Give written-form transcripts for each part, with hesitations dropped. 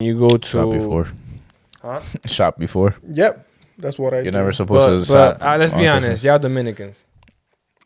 You go to Shop before. Huh? Shop before. Yep, that's what I do. You're never supposed to shop. Let's be honest, y'all Dominicans.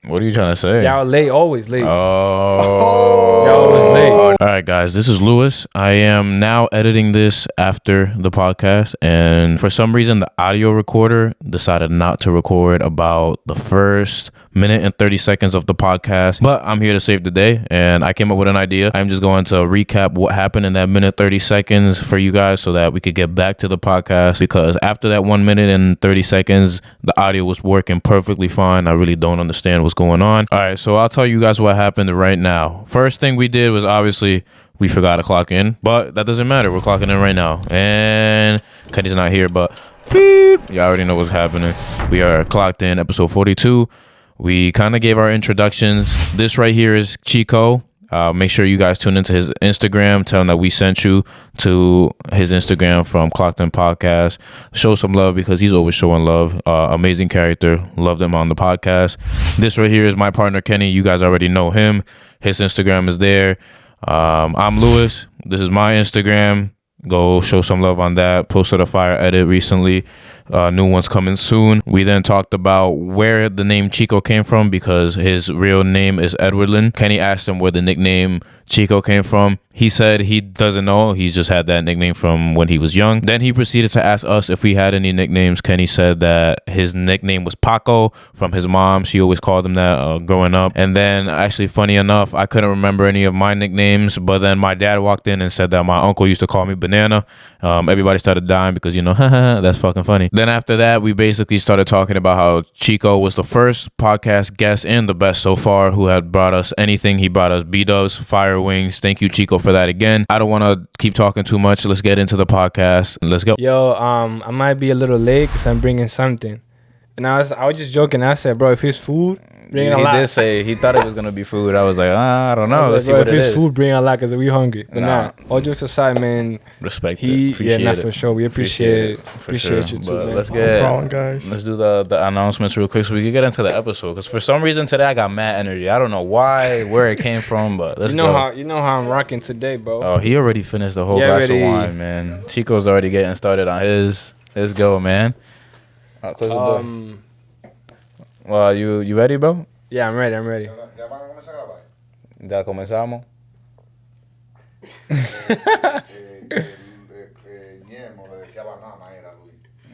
What are you trying to say? Y'all late, always late. Oh. Y'all always late. All right, guys, this is Lewis. I am now editing this after the podcast, and for some reason, the audio recorder decided not to record about the first minute and 30 seconds of the podcast, but I'm here to save the day, and I came up with an idea. I'm just going to recap what happened in that minute 30 seconds for you guys so that we could get back to the podcast, because after that 1 minute and 30 seconds, the audio was working perfectly fine. I really don't understand what's going on. All right, so I'll tell you guys what happened right now. First thing we did was obviously we forgot to clock in, but that doesn't matter. We're clocking in right now, and Kenny's not here, but beep, you already know what's happening. We are clocked in, episode 42. We kind of gave our introductions. This right here is Chico. Make sure you guys tune into his Instagram. Tell him that we sent you to his Instagram from Clocked In Podcast. Show some love because he's always showing love. Amazing character. Loved him on the podcast. This right here is my partner, Kenny. You guys already know him. His Instagram is there. I'm Lewis. This is my Instagram. Go show some love on that. Posted a fire edit recently. New one's coming soon. We then talked about where the name Chico came from because his real name is Edwardlin. Kenny asked him where the nickname Chico came from. He said he doesn't know. He's just had that nickname from when he was young. Then he proceeded to ask us if we had any nicknames. Kenny said that his nickname was Paco from his mom. She always called him that growing up. And then actually, funny enough, I couldn't remember any of my nicknames, but then my dad walked in and said that my uncle used to call me Banana. Everybody started dying because, that's fucking funny. Then after that, we basically started talking about how Chico was the first podcast guest and the best so far who had brought us anything. He brought us B-dubs, fire wings. Thank you, Chico, for that again. I don't want to keep talking too much. Let's get into the podcast. Let's go. Yo, I might be a little late because I'm bringing something. And I was just joking. I said, bro, if it's food, bring a lot. He did say he thought it was going to be food. I was like, I don't know. Let's see bro, what if it it's is. food, bring a lot because we hungry. But Nah. all jokes aside, man. Respect it. Yeah, Appreciate not it. for sure. We appreciate sure. you too, But man. let's No problem, guys. let's do the announcements real quick so we can get into the episode. Because for some reason today I got mad energy. I don't know why, where it came from, but let's go. You know how I'm rocking today, bro. Oh, he already finished the whole Yeah, glass already. of wine, man. Chico's already getting started on his go, man. Close the door. Well, you ready, bro? Yeah, I'm ready. Ya comenzamos.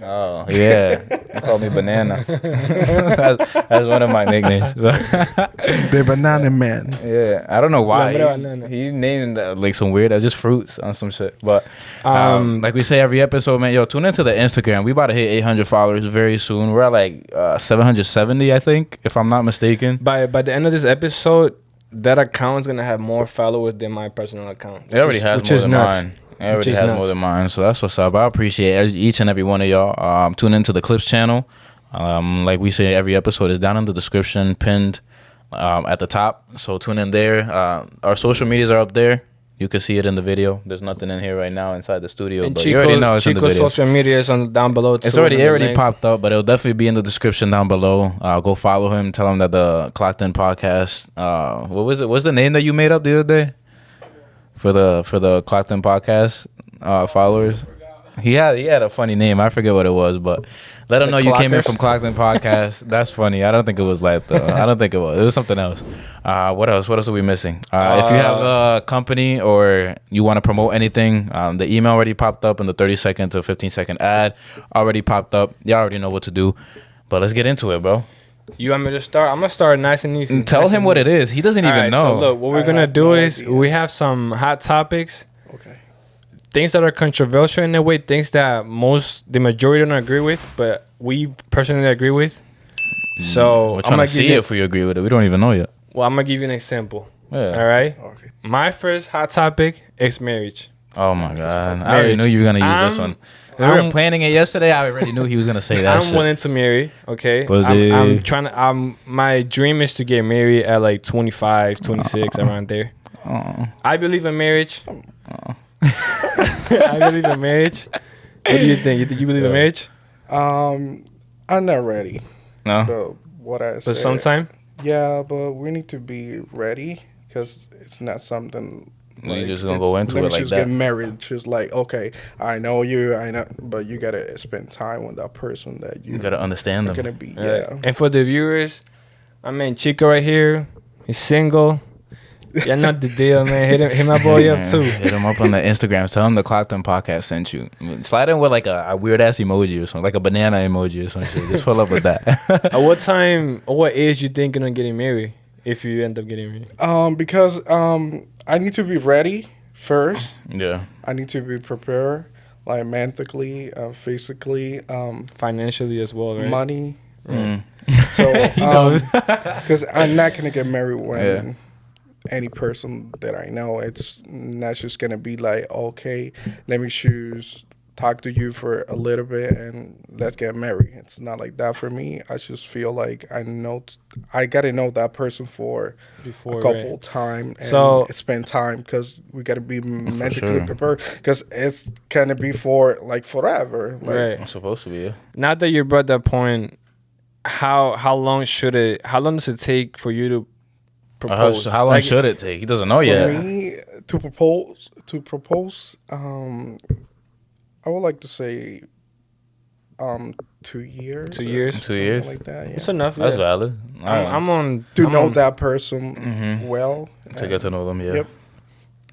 Oh, yeah. He called me Banana. that's one of my nicknames. The Banana Man. Yeah, I don't know why. Banana. He named like some weird, just fruits on some shit. But like we say every episode, man, yo, tune into the Instagram. We about to hit 800 followers very soon. We're at like 770, I think, if I'm not mistaken. By the end of this episode, that account is gonna have more followers than my personal account. It already has more than mine. It already has more nuts. than mine, so that's what's up. I appreciate each and every one of y'all. Tune into the Clips channel. Like we say, every episode is down in the description, pinned at the top. So tune in there. Our social medias are up there. You can see it in the video. There's nothing in here right now inside the studio, And but you already know it's in the Chico's video. social media is down below too. It's already popped up, but it'll definitely be in the description down below. Go follow him. Tell him that the Clocked In Podcast. What was it? What's the name that you made up the other day for the Clocked In Podcast followers? He had a funny name. I forget what it was, but let him know you came in from Clocked In Podcast. That's funny. I don't think it was like I don't think it was. It was something else. What else? What else are we missing? If you have a company or you want to promote anything, the email already popped up, and the 30-second to 15-second ad already popped up. Y'all already know what to do. But let's get into it, bro. You want me to start? I'm gonna start nice and easy. Tell him what it is. He doesn't even know. So look, what we're gonna do is we have some hot topics. Okay. Things that are controversial in a way, things that the majority don't agree with, but we personally agree with. So We're trying to see if we agree with it. We don't even know yet. Well, I'm gonna give you an example. Yeah. All right. Okay. My first hot topic is marriage. Oh my God. I already knew you were gonna use this one. We were planning it yesterday. I already knew he was gonna say that. I'm willing to marry. Okay. Pussy. I'm trying to. My dream is to get married at like 25, 26, around there. I believe in marriage. I believe in marriage. What do you think? You believe in marriage? I'm not ready. No. But what I But said. sometime. Yeah, but we need to be ready because it's not something You just gonna it's- go into let it me like just that. get married. Just like, okay, I know you, I know, but you gotta spend time with that person that You gotta understand are them. gonna be. Right. Yeah. And for the viewers, I mean Chico right here. He's single. Yeah, not the deal, man. Hit my boy up too. Hit him up on the Instagram. Tell him the Clocked In Podcast sent you. Slide in with like a weird ass emoji or something, like a banana emoji or some shit. Just fill up with that. At what time or what age you thinking of getting married? If you end up getting married, Because I need to be ready first. Yeah. I need to be prepared, like mentally, physically, financially as well, right? money. Mm. So, because I'm not gonna get married when Yeah. any person that I know. It's not just gonna be like, okay, let me talk to you for a little bit and let's get married. It's not like that for me. I just feel like I gotta know that person for Before, a couple right? time and So- spend time because we gotta be mentally sure. prepared because it's gonna be for like forever. Like, Right. It's supposed to be, yeah. Now that you brought that point, how long does it take for you to propose? How long should it take? He doesn't know For yet. me to propose, I would like to say 2 years. 2 years? 2 something years? like that. Yeah. It's enough. That's Yeah. valid. I'm on To I'm know on- that person well. To get to know them, yeah. Yep.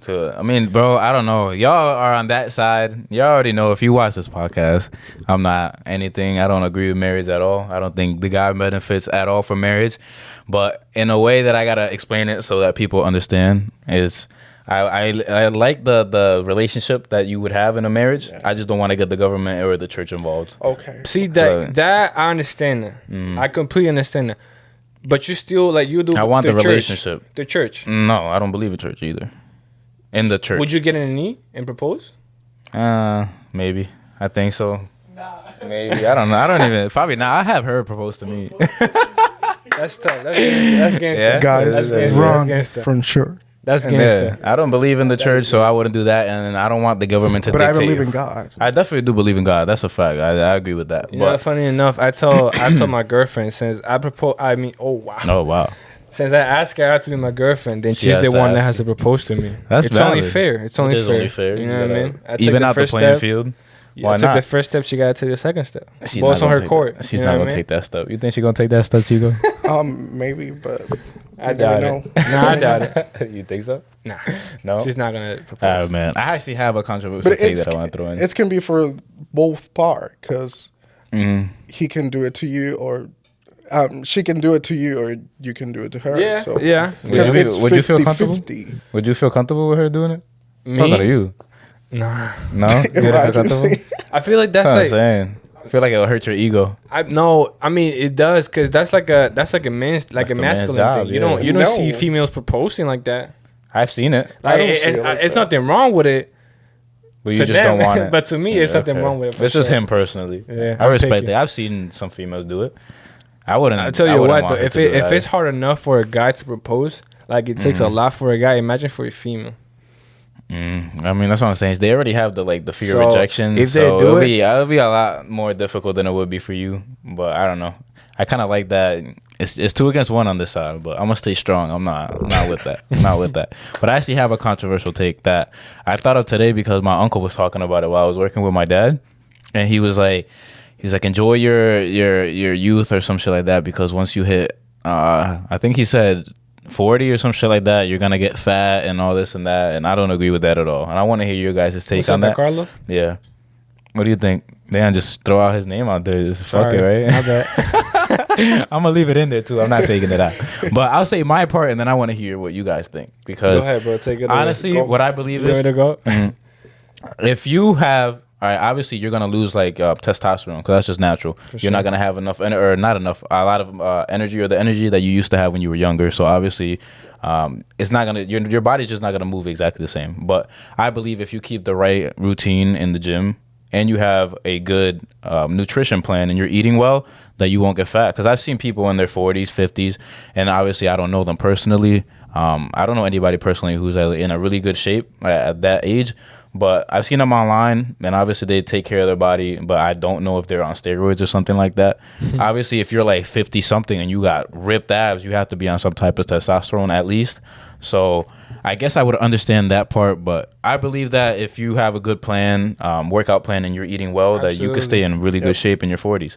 I mean, bro, I don't know. Y'all are on that side. Y'all already know if you watch this podcast, I'm not anything. I don't agree with marriage at all. I don't think the guy benefits at all from marriage. But in a way that I gotta explain it so that people understand is I like the relationship that you would have in a marriage. Yeah. I just don't want to get the government or the church involved. Okay. See Right. that I understand that. I completely understand that. But you still like you do. I want the church. relationship. The church. No, I don't believe in church either. In the church. Would you get in a knee and propose? Maybe. I think so. Maybe. I don't know. I don't even. Probably not. I have her propose to me. That's tough. That's gangster. Yeah. Guys, That's gangster. run That's gangster. from sure. That's Yeah. gangster. I don't believe in the church, so I wouldn't do that. And I don't want the government to But I dictate. believe in God. I definitely do believe in God. That's a fact. I agree with that. You know, But funny enough, I told my girlfriend since I propose. I mean, oh wow. oh wow, Since I asked her out to be my girlfriend, then She she's has the to one that ask has to propose to me. That's it's only valid. fair. It's it only is fair. only fair. You know what I mean? I took Even the out the first playing step. field. Yeah, Why I took not? the first step. She got to take the second step. She's Both not on gonna her take court. She's you know not what I gonna mean? take that step. You think she's gonna take that step, Chico? Maybe, but I you never doubt know. it. Nah, I doubt it. You think so? Nah, No. she's not gonna propose. Man, I actually have a controversial But take that I want to throw in. it can be for both part because Mhm. he can do it to you or she can do it to you or you can do it to her. Yeah, so. yeah. Because Would you- it's would you feel comfortable? 50-50. Would you feel comfortable with her doing it? Me? Talking to you. Nah. No, you wouldn't feel Imagine. comfortable. I feel like That's that's what I'm like. saying. I feel like it'll hurt your ego. I mean it does because that's like a man's like That's a the man's masculine job, thing. You yeah. don't No. see females proposing like that. I've seen it, Like don't see it like it's that. nothing wrong with it. but you To just them, don't want it. but to me, it's something wrong with it, for It's just sure. him personally. Yeah, I I'm respect picky. it. I've seen some females do it. I wouldn't. I'll tell I you wouldn't what want though, her if to do that. it's hard enough for a guy to propose, like it takes a lot for a guy. Imagine for a female. I mean, that's what I'm saying. They already have the fear So, of rejection. if they so do it'll be a lot more difficult than it would be for you. But I don't know. I kind of like that. It's 2 against 1 on this side, but I'm gonna stay strong. I'm not with that. I'm not with that. But I actually have a controversial take that I thought of today because my uncle was talking about it while I was working with my dad, and he was like, enjoy your youth or some shit like that because once you hit, I think he said 40 or some shit like that, you're gonna get fat and all this and that, and I don't agree with that at all. And I want to hear your guys' take What's on up, that. Carlos? Yeah. What do you think? Damn, just throw out his name out there. Just fuck Sorry, it, my right? bad. I'm gonna leave it in there too. I'm not taking it out. But I'll say my part, and then I want to hear what you guys think Go because ahead, bro. Take it. away. honestly, Go. what I believe You ready is to go? if you have, all right, obviously you're gonna lose like testosterone because that's just natural. You're not gonna have enough, or not enough, a lot of energy or the energy that you used to have when you were younger. So obviously, it's not gonna your body's just not gonna move exactly the same. But I believe if you keep the right routine in the gym and you have a good nutrition plan and you're eating well, that you won't get fat. Because I've seen people in their 40s, 50s, and obviously I don't know them personally. I don't know anybody personally who's in a really good shape at that age. But I've seen them online, and obviously they take care of their body, but I don't know if they're on steroids or something like that. Obviously, if you're like 50-something and you got ripped abs, you have to be on some type of testosterone at least. So I guess I would understand that part, but I believe that if you have a good plan, workout plan, and you're eating well, that you can stay in really good shape in your 40s.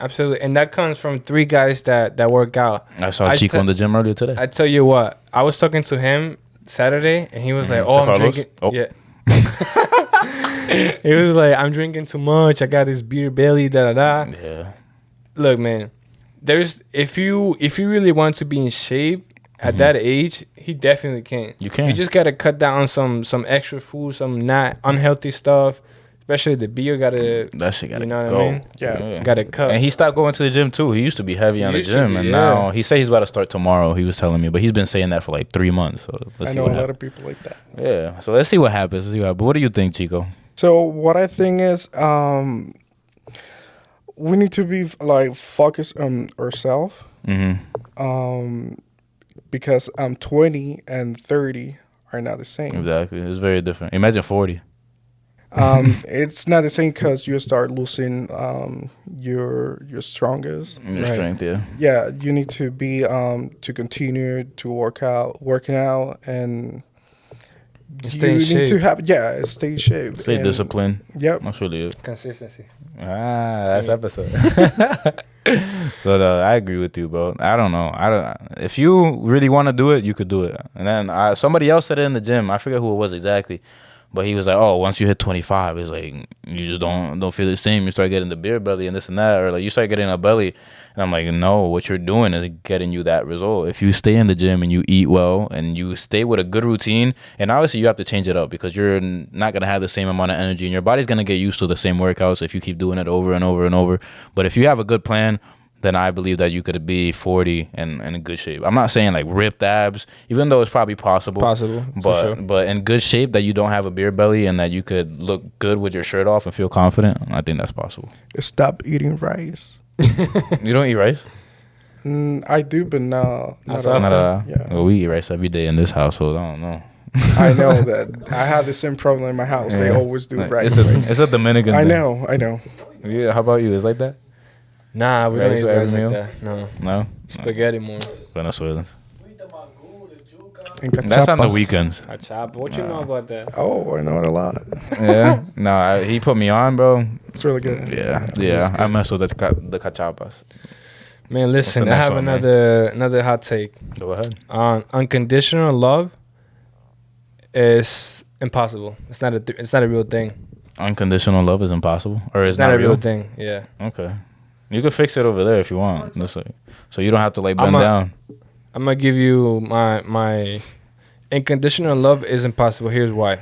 Absolutely, and that comes from 3 guys that work out. I saw Chico in the gym earlier today. I tell you what, I was talking to him Saturday, and he was like, "Oh, I'm drinking." Oh. Yeah. He was like, "I'm drinking too much. I got this beer belly." Da da da. Yeah. Look, man. If you really want to be in shape at that age, he definitely can. You can. You just gotta cut down some extra food, some not unhealthy stuff. Especially the beer that shit gotta you know go. What I mean? Yeah. Gotta cut. And he stopped going to the gym too. He used to be heavy on the gym, and now he said he's about to start tomorrow. He was telling me, but he's been saying that for like 3 months. So let's I see know what a lot happens. of people like that. Yeah. So let's see what happens. But what do you think, Chico? So what I think is, we need to be like focused on ourselves. Because 20 and 30 are not the same. Exactly. It's very different. Imagine 40. It's not the same because you start losing your strongest. Your strength, yeah. Yeah, you need to be to continue to working out, and stay in need shape. to have stay in shape. Stay disciplined. Yep. That's really it. Consistency. That's episode. So I agree with you, bro. I don't know. If you really want to do it, you could do it. And then somebody else said it in the gym. I forget who it was exactly. But he was like, "Oh, once you hit 25, it's like you just don't feel the same. You start getting the beer belly and this and that, or like you start getting a belly." And I'm like, "No, what you're doing is getting you that result. If you stay in the gym and you eat well and you stay with a good routine, and obviously you have to change it up because you're not gonna have the same amount of energy, and your body's gonna get used to the same workouts if you keep doing it over and over and over. But if you have a good plan, then I believe that you could be 40 and in good shape. I'm not saying like ripped abs, even though it's probably possible. But in good shape that you don't have a beer belly and that you could look good with your shirt off and feel confident. I think that's possible. Stop eating rice. You don't eat rice? I do, but not often. Well, we eat rice every day in this household. I don't know. I know that. I have the same problem in my house. They always do rice. It's a Dominican thing. I know. Yeah, how about you? Is it like that? Nah, we don't eat rice like that. No? Spaghetti more. Venezuelans. And That's on the cachapas. weekends. Cachapa. What you know about that? Oh, I know it a lot. Yeah. No, he put me on, bro. It's really good. Yeah. I mess with the cachapas. Man, listen, the I next have one, another hot take. Go ahead. Unconditional love is impossible. It's not a real thing. Unconditional love is impossible, or it's not a real real thing. Yeah. Okay. You could fix it over there if you want. So you don't have to like bend down. I'm gonna give you my unconditional love is impossible. Here's why.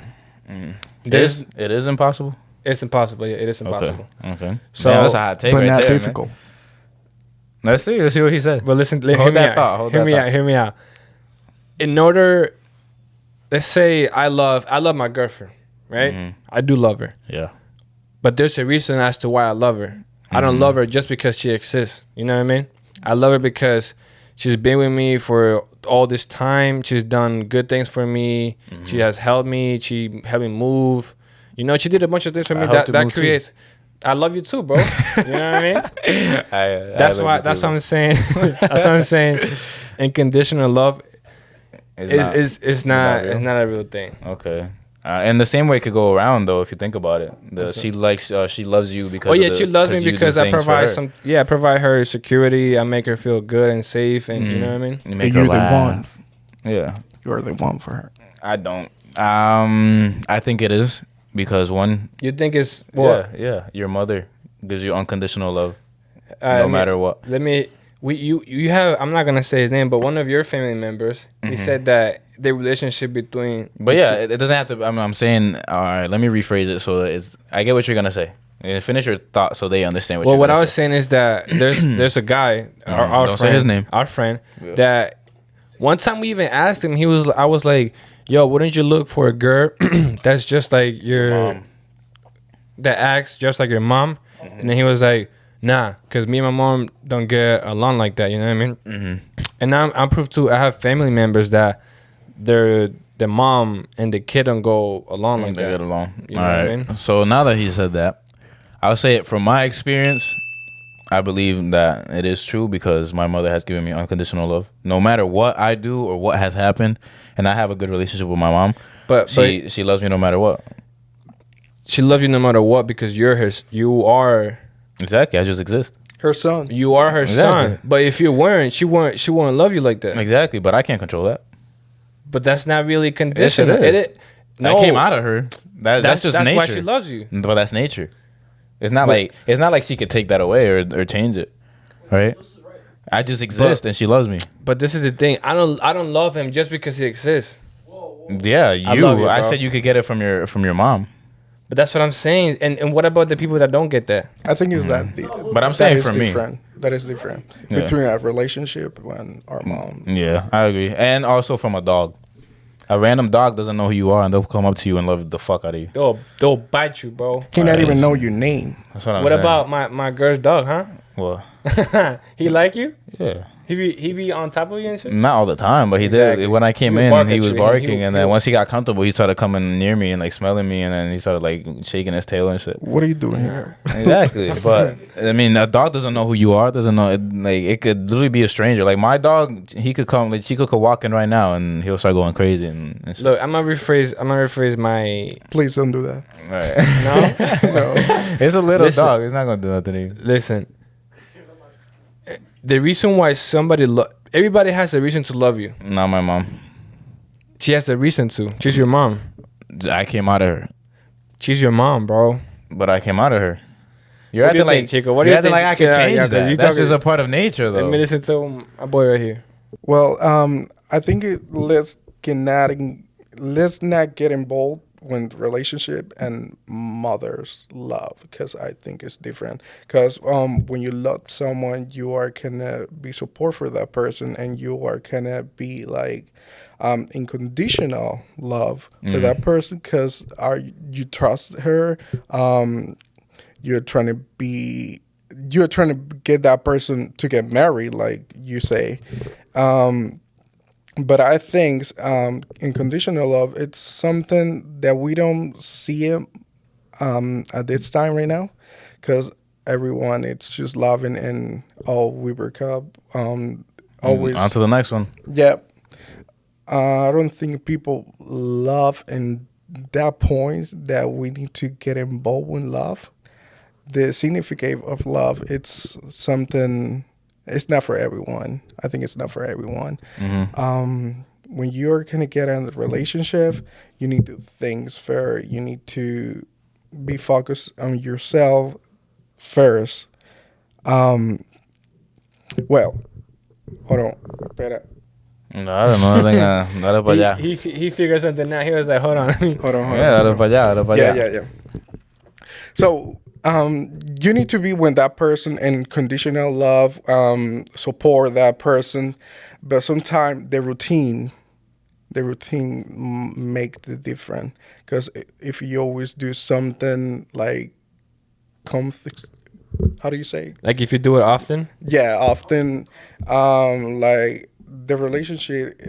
It is impossible. It's impossible. Yeah, it is impossible. Okay. So that's a hot take, But right not there, difficult. Man. Let's see what he said. But listen, Hold hear me that out. thought. Hear me out. In order, let's say I love my girlfriend, right? Mm-hmm. I do love her. Yeah. But there's a reason as to why I love her. I don't love her just because she exists. You know what I mean? I love her because she's been with me for all this time. She's done good things for me. She has helped me. She helped me move. You know, she did a bunch of things for me that creates. I love you too, bro. You know what I mean? That's what I'm saying. That's what I'm saying. Unconditional love is not a real thing. Okay. And the same way it could go around though, if you think about it. She loves you because. She loves me because I provide her security. I make her feel good and safe, and you know what I mean. You make her laugh. Yeah, you're the one for her. I don't. I think it is because one. You think it's what? Yeah. Your mother gives you unconditional love, no matter what. You have. I'm not gonna say his name, but one of your family members. He said that the relationship between. But it doesn't have to. I'm saying. All right. Let me rephrase it so that it's. I get what you're gonna say. Finish your thought so they understand what. Well, what I was saying is that there's a guy, our don't friend, say his name. Our friend, that one time we even asked him. I was like, "Yo, wouldn't you look for a girl that's just like your mom. That acts just like your mom?" And then he was like, "Nah, because me and my mom don't get along like that." You know what I mean? Mm-hmm. And now I'm proof too. I have family members that the mom and the kid don't go along like that. They get along. You know what I mean? So now that he said that, I'll say it from my experience. I believe that it is true because my mother has given me unconditional love. No matter what I do or what has happened, and I have a good relationship with my mom. But she loves me no matter what. She loves you no matter what because you're her. You are Exactly. I just exist. Her son. You are her Exactly. son. But if you weren't, she won't love you like that. Exactly. But I can't control that. But that's not really conditional. Yes, it is. No, I came out of her. That's just nature. That's why she loves you. But that's nature. It's not like she could take that away or change it, right? I just exist and she loves me. But this is the thing. I don't love him just because he exists. Yeah, love you, I bro. said you could get it from your mom. But that's what I'm saying. And what about the people that don't get that? I think it's that. But I'm saying that is for me. different. That is different Yeah. between a relationship and our mom. Yeah, I agree. And also from a dog. A random dog doesn't know who you are and they'll come up to you and love the fuck out of you. They'll bite you, bro. He not even know your name. That's what I'm What saying. about my girl's dog, huh? Well, He like you? yeah. He be on top of you and shit? Not all the time, but he Exactly. did. When I came He would in, bark he at was you and barking, he and then once he got comfortable, he started coming near me and like smelling me, and then he started like shaking his tail and shit. What are you doing here? Exactly, but I mean, a dog doesn't know who you are. Doesn't know. It could literally be a stranger. Like my dog, he could come. Like Chico could walk in right now, and he'll start going crazy and shit. Look, I'm gonna rephrase my Please don't do that. Right. no. It's a little Listen. dog. It's not gonna do nothing to you. Listen. The reason why everybody has a reason to love you. Not my mom. She has a reason to. She's your mom. I came out of her, She's your mom, bro. but I came out of her. You're What do you acting like think, Chico? What do you're you think? acting like I can Yeah, change yeah, 'cause that. you That's talking- just a part of nature, though. Let me listen to my boy right here. Well, I think let's not get involved with relationship and mother's love because I think it's different. Because when you love someone, you are gonna be support for that person, and you are gonna be like unconditional love for that person because you trust her. You're trying to get that person to get married, like you say. But I think unconditional love, it's something that we don't see it at this time right now because everyone, it's just loving and we break up. Always. On to the next one. Yeah. I don't think people love in that point that we need to get involved in love. The significance of love, it's something, it's not for everyone. I think it's not for everyone. Mm-hmm. When you're going to get in a relationship, you need to think fair. You need to be focused on yourself first. Well, hold on. Espera. No, I don't know. Dale para allá. He figured something out. He was like, hold on. Hold on. Yeah, dale para allá, dale para allá. Yeah. So, you need to be with that person in conditional love, support that person, but sometimes the routine make the difference. Because if you always do something like, how do you say? Like if you do it often? Yeah, often, like the relationship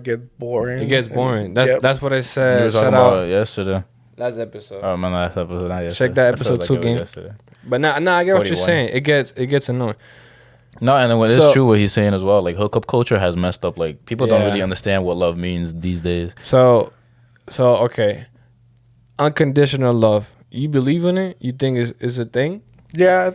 get boring. It gets boring. That's what I You said. were talking Shout about out yesterday. last episode. Oh, my last episode. Not yesterday. Check that I felt episode like 2 it was game. yesterday. But now I get what you're 41. saying. It gets annoying. No, and it's So- true what he's saying as well. Like hookup culture has messed up. Like people don't Yeah. really understand what love means these days. So okay. Unconditional love. You believe in it? You think is a thing? Yeah, I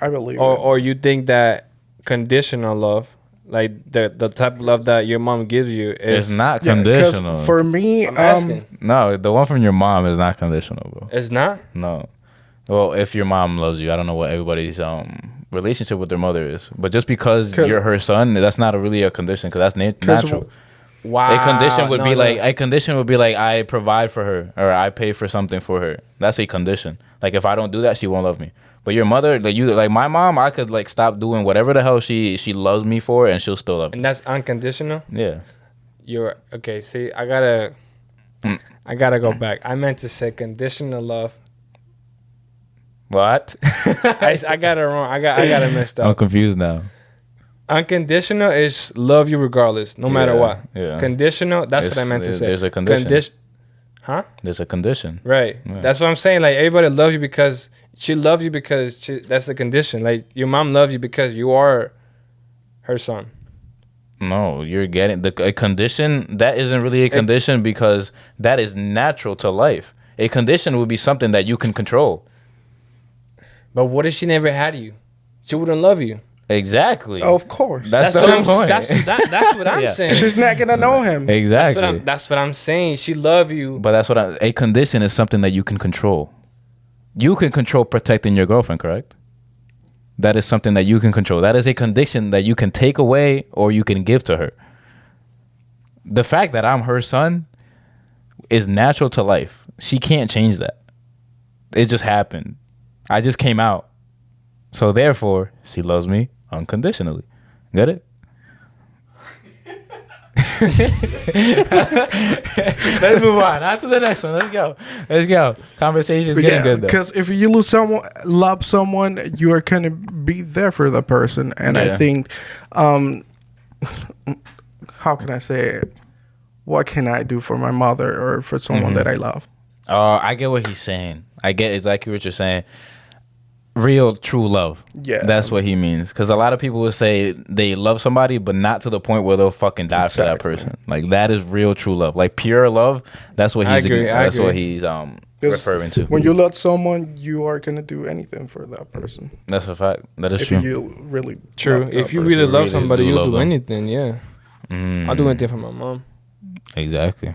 believe it. Or you think that conditional love, like the type of love that your mom gives you It's is not Yeah, 'cause conditional. for me, I'm asking. No, the one from your mom is not conditional, bro. It's not? No. Well, if your mom loves you, I don't know what everybody's relationship with their mother is, but just because 'Cause- you're her son, that's not really a condition because that's natural. Wow. A condition would No, be no. like I provide for her or I pay for something for her. That's a condition. Like if I don't do that, she won't love me. But your mother, like my mom, I could like stop doing whatever the hell she loves me for, and she'll still love me. And that's unconditional? Yeah. You're okay, see, I gotta go back. I meant to say conditional love. What? I got it wrong. I got it messed I'm up. confused now. Unconditional is love you regardless, no matter Yeah, what. yeah. Conditional, that's what I meant to say. There's a condition. Huh? There's a condition. Right. Yeah. That's what I'm saying. Like, everybody loves you because she loves you because that's the condition. Like, your mom loves you because you are her son. No, you're getting a condition. That isn't really a condition because that is natural to life. A condition would be something that you can control. But what if she never had you? She wouldn't love you. Exactly. Of course. That's what the I'm point. That's what I'm Yeah. saying. She's not gonna know him. Exactly. That's what I'm saying. She love you. But that's what a condition is something that you can control. You can control protecting your girlfriend, correct? That is something that you can control. That is a condition that you can take away or you can give to her. The fact that I'm her son is natural to life. She can't change that. It just happened. I just came out. So therefore, she loves me unconditionally. Get it? Let's move on. On to the next one. Let's go. Conversation's getting good though. Because if you love someone, you are gonna be there for the person. And I think, how can I say it? What can I do for my mother or for someone that I love? I get what he's saying. I get exactly what you're saying. Real, true love. Yeah. That's what he means. Because a lot of people will say they love somebody, but not to the point where they'll fucking die for that person. Like, that is real, true love. Like, pure love, that's what he's what he's referring to. When you love someone, you are going to do anything for that person. That's a fact. That is if true. You really True. If you really love somebody, you'll do anything, yeah. Mm. I'll do anything for my mom. Exactly.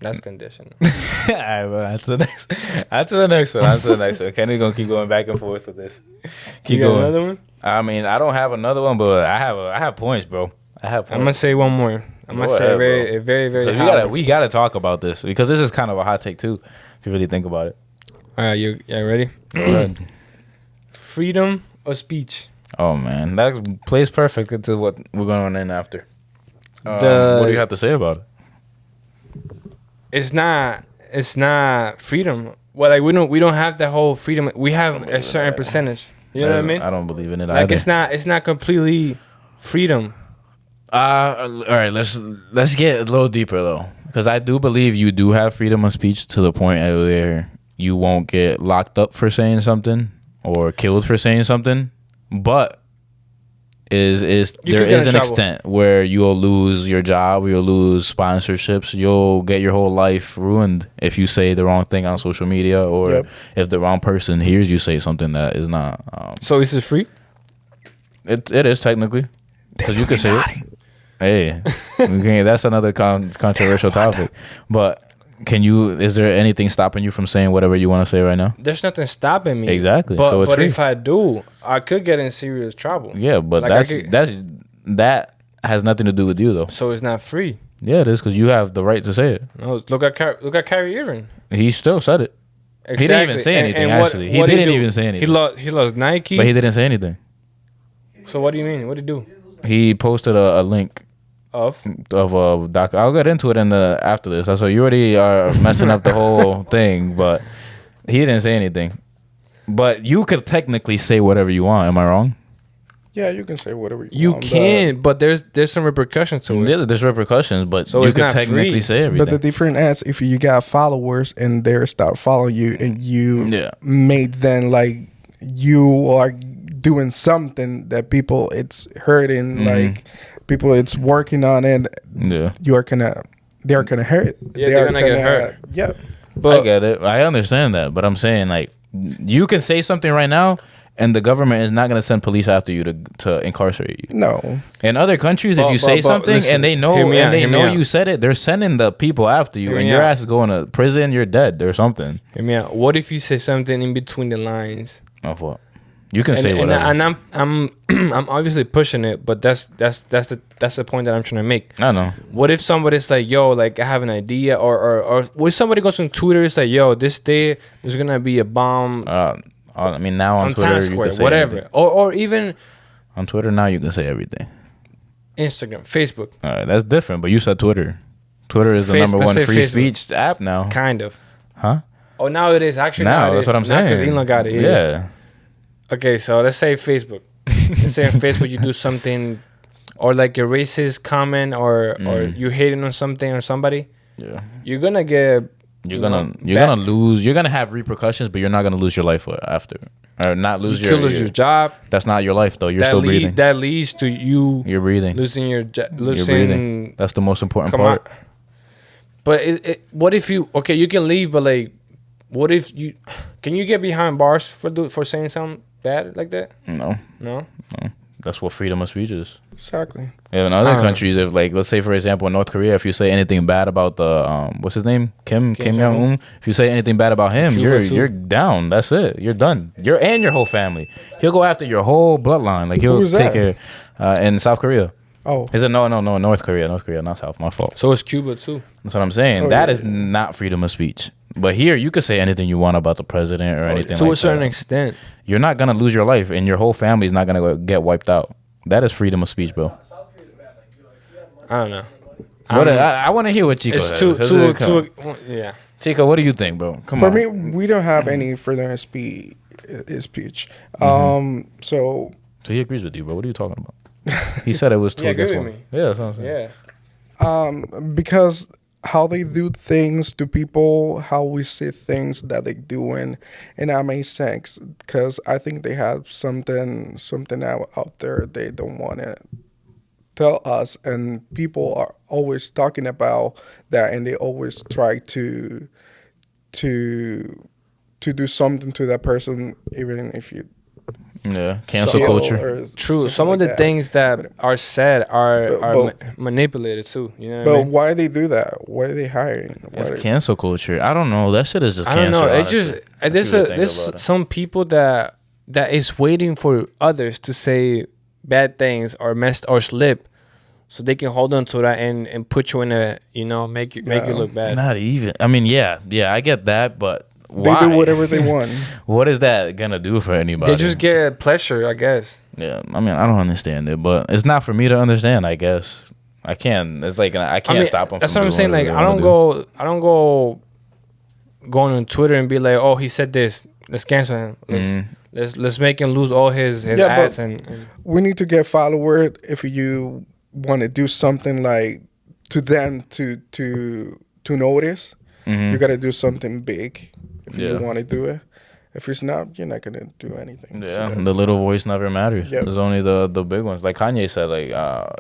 That's conditional. All right, well, on to the next one. Kenny's gonna keep going back and forth with this. Keep you got going. another one? I mean, I don't have another one, but I have points, bro. I have points. I'm gonna say one more. I'm gonna say a very hot we gotta talk about this because this is kind of a hot take too, if you really think about it. All right, you ready? Go ahead. Freedom of speech. Oh man, that plays perfect into what we're going in after. What do you have to say about it? It's not freedom. Well, like we don't have the whole freedom. We have a certain percentage. You know what I mean? I don't believe in it like either. it's not completely freedom. All right, let's get a little deeper though, because I do believe you do have freedom of speech to the point where you won't get locked up for saying something or killed for saying something, but there is an extent where you'll lose your job, you'll lose sponsorships, you'll get your whole life ruined if you say the wrong thing on social media or if the wrong person hears you say something that is not. So is it free? It is technically, because you can say it. Hey, okay, that's another controversial topic, but. Is there anything stopping you from saying whatever you want to say right now? There's nothing stopping me. Exactly. But, so it's free. If I do, I could get in serious trouble. Yeah, but like that has nothing to do with you though. So it's not free. Yeah, it is because you have the right to say it. No, look at Kyrie Irving. He still said it. Exactly. He didn't even say anything. Actually, he didn't even say anything. He lost Nike. But he didn't say anything. So what do you mean? What did he do? He posted a link. Of a doc. I'll get into it after this. So you already are messing up the whole thing, but he didn't say anything. But you could technically say whatever you want. Am I wrong? Yeah, you can say whatever you want. You can, but there's some repercussions to it. Yeah, there's repercussions, but so you could technically free. Say everything. But the difference is if you got followers and they start following you and you made them like you are doing something that people it's hurting like. People it's working on it. Yeah, they're gonna hurt. Yeah, they're gonna get hurt. Yeah, but I get it. I understand that, but I'm saying like you can say something right now, and the government is not gonna send police after you to incarcerate you. No. In other countries, if you say something listen, and they know you said it, they're sending the people after you, and your ass is going to prison. You're dead or something. Hear me out. What if you say something in between the lines? Of what? You can say whatever. And I'm obviously pushing it, but that's the point that I'm trying to make. I know. What if somebody's like, yo, like I have an idea, or what if somebody goes on Twitter, it's like, yo, this day there's gonna be a bomb. I mean, now on Twitter, Times Square, you can say whatever, anything. or even on Twitter now you can say everything. Instagram, Facebook. All right, that's different. But you said Twitter. Twitter is the number one free speech app now. Kind of. Huh? Oh, now it is actually. Now that's what I'm saying. Because Elon got it. Yeah. Okay, so let's say Facebook. Let's say on Facebook you do something, or like a racist comment, or you hating on something or somebody. Yeah. you're gonna get. You're gonna lose. You're gonna have repercussions, but you're not gonna lose your life after, or not lose you lose your job. That's not your life though. You're still breathing. That leads to you. You're breathing. Losing your You're breathing. That's the most important part. But what if you? Okay, you can leave, but like, what if you? Can you get behind bars for saying something bad like that? No. That's what freedom of speech is. Exactly. In other countries, if like, let's say for example in North Korea, if you say anything bad about the what's his name, Kim Jong-un, if you say anything bad about him, you're down. That's it. You're done. And your whole family. He'll go after your whole bloodline. Like he'll take care. In South Korea. Oh. Is it no North Korea, not South. My fault. So it's Cuba too. That's what I'm saying. That is not freedom of speech. But here, you could say anything you want about the president or anything like that. To a certain extent. You're not going to lose your life, and your whole family is not going to get wiped out. That is freedom of speech, bro. I don't know. I want to hear what Chico says. Yeah. Chico, what do you think, bro? For me, we don't have any freedom of speech. So he agrees with you, bro. What are you talking about? He said it was two against one. Yeah, that's what I'm saying. Yeah. Because how they do things to people, how we see things that they doing, and that makes sense. Because I think they have something out there they don't want to tell us, and people are always talking about that, and they always try to do something to that person, even if you. Yeah, cancel culture. True. Some of the things that are said are manipulated too. You know. But why they do that? Why are they hiring? It's cancel culture. I don't know. That shit is just. I don't know. It's just there's some people that is waiting for others to say bad things or slip, so they can hold on to that and put you in a make you look bad. Not even. I mean, yeah, I get that, but. Why? They do whatever they want. What is that gonna do for anybody? They just get pleasure, I guess. Yeah, I mean, I don't understand it, but it's not for me to understand. I guess I can. It's like I can't stop them. That's what I'm saying. Like I don't go going on Twitter and be like, oh, he said this. Let's cancel him. Let's make him lose all his ads and. We need to get followers if you want to do something like to them to notice. You got to do something big. If you want to do it. If it's not, you're not going to do anything. Yeah, the little voice never matters. Yep. There's only the big ones. Like Kanye said, like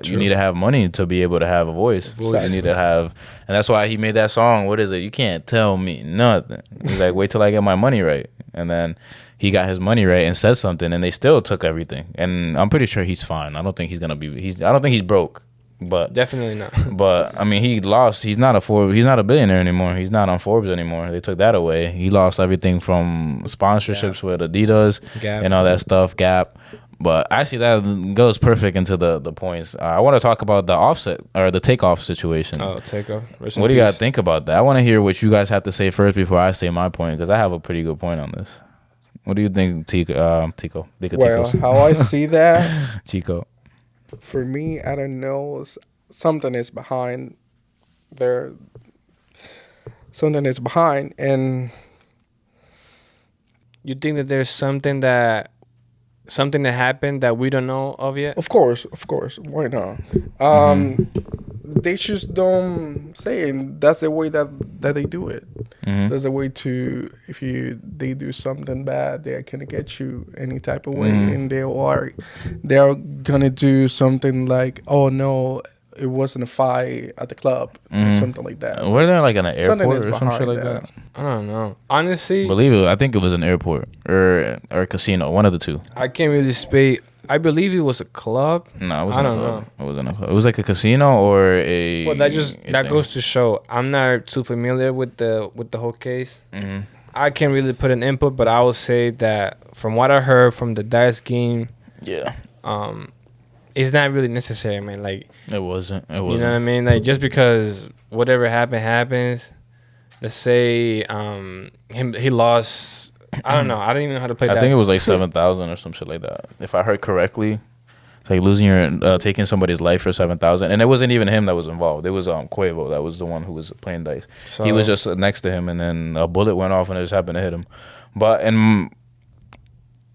you need to have money to be able to have a voice. So you need to have, and that's why he made that song. What is it? You can't tell me nothing. He's like, wait till I get my money right. And then he got his money right and said something, and they still took everything. And I'm pretty sure he's fine. I don't think he's going to be, I don't think he's broke. But definitely not. But I mean, he lost. He's not a billionaire anymore. He's not on Forbes anymore. They took that away. He lost everything from sponsorships with Adidas and all that stuff. Gap. But actually, that goes perfect into the points. I want to talk about the Offset or the Takeoff situation. Oh, Takeoff. What do you guys think about that? I want to hear what you guys have to say first before I say my point, because I have a pretty good point on this. What do you think, Tico? Well, how I see that, Chico. For me, I don't know. Something is behind there. Something is behind, and you think that there's something that happened that we don't know of yet? Of course. Why not? They just don't say it. And that's the way that they do it. That's the way to, if they do something bad, they can get you any type of way, and they are gonna do something like, oh no, it wasn't a fight at the club or something like that. Were they like in an airport or some shit like that? I don't know. Honestly, believe it, I think it was an airport or a casino, one of the two. I can't really speak. I believe it was a club. No, it wasn't. I don't know. It wasn't a club. It was like a casino or a. Well, that goes to show I'm not too familiar with the whole case. I can't really put an input, but I will say that from what I heard from the dice game, it's not really necessary, man. Like it wasn't. You know what I mean? Like just because whatever happens. Let's say he lost. I don't know. I don't even know how to play. I think it was like 7,000 or some shit like that. If I heard correctly, it's like losing taking somebody's life for 7,000, and it wasn't even him that was involved. It was Quavo that was the one who was playing dice. So, he was just next to him, and then a bullet went off, and it just happened to hit him. But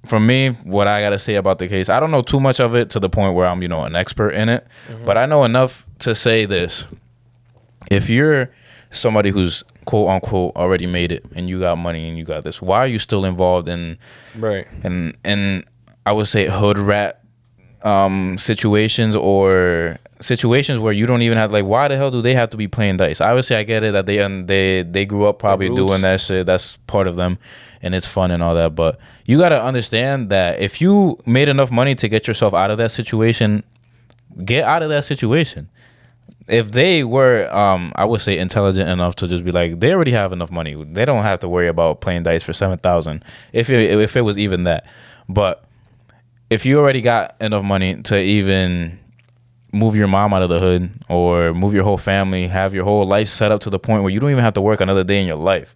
for me, what I gotta say about the case, I don't know too much of it to the point where I'm an expert in it, but I know enough to say this: if you're somebody who's quote unquote already made it, and you got money and you got this. Why are you still involved in Right. and I would say hood rat situations, or situations where you don't even have, like, why the hell do they have to be playing dice? Obviously, I get it that they grew up probably doing that shit. That's part of them, and it's fun and all that. But you got to understand that if you made enough money to get yourself out of that situation, get out of that situation. If they were, I would say, intelligent enough to just be like, they already have enough money. They don't have to worry about playing dice for $7,000, if it was even that. But if you already got enough money to even move your mom out of the hood, or move your whole family, have your whole life set up to the point where you don't even have to work another day in your life,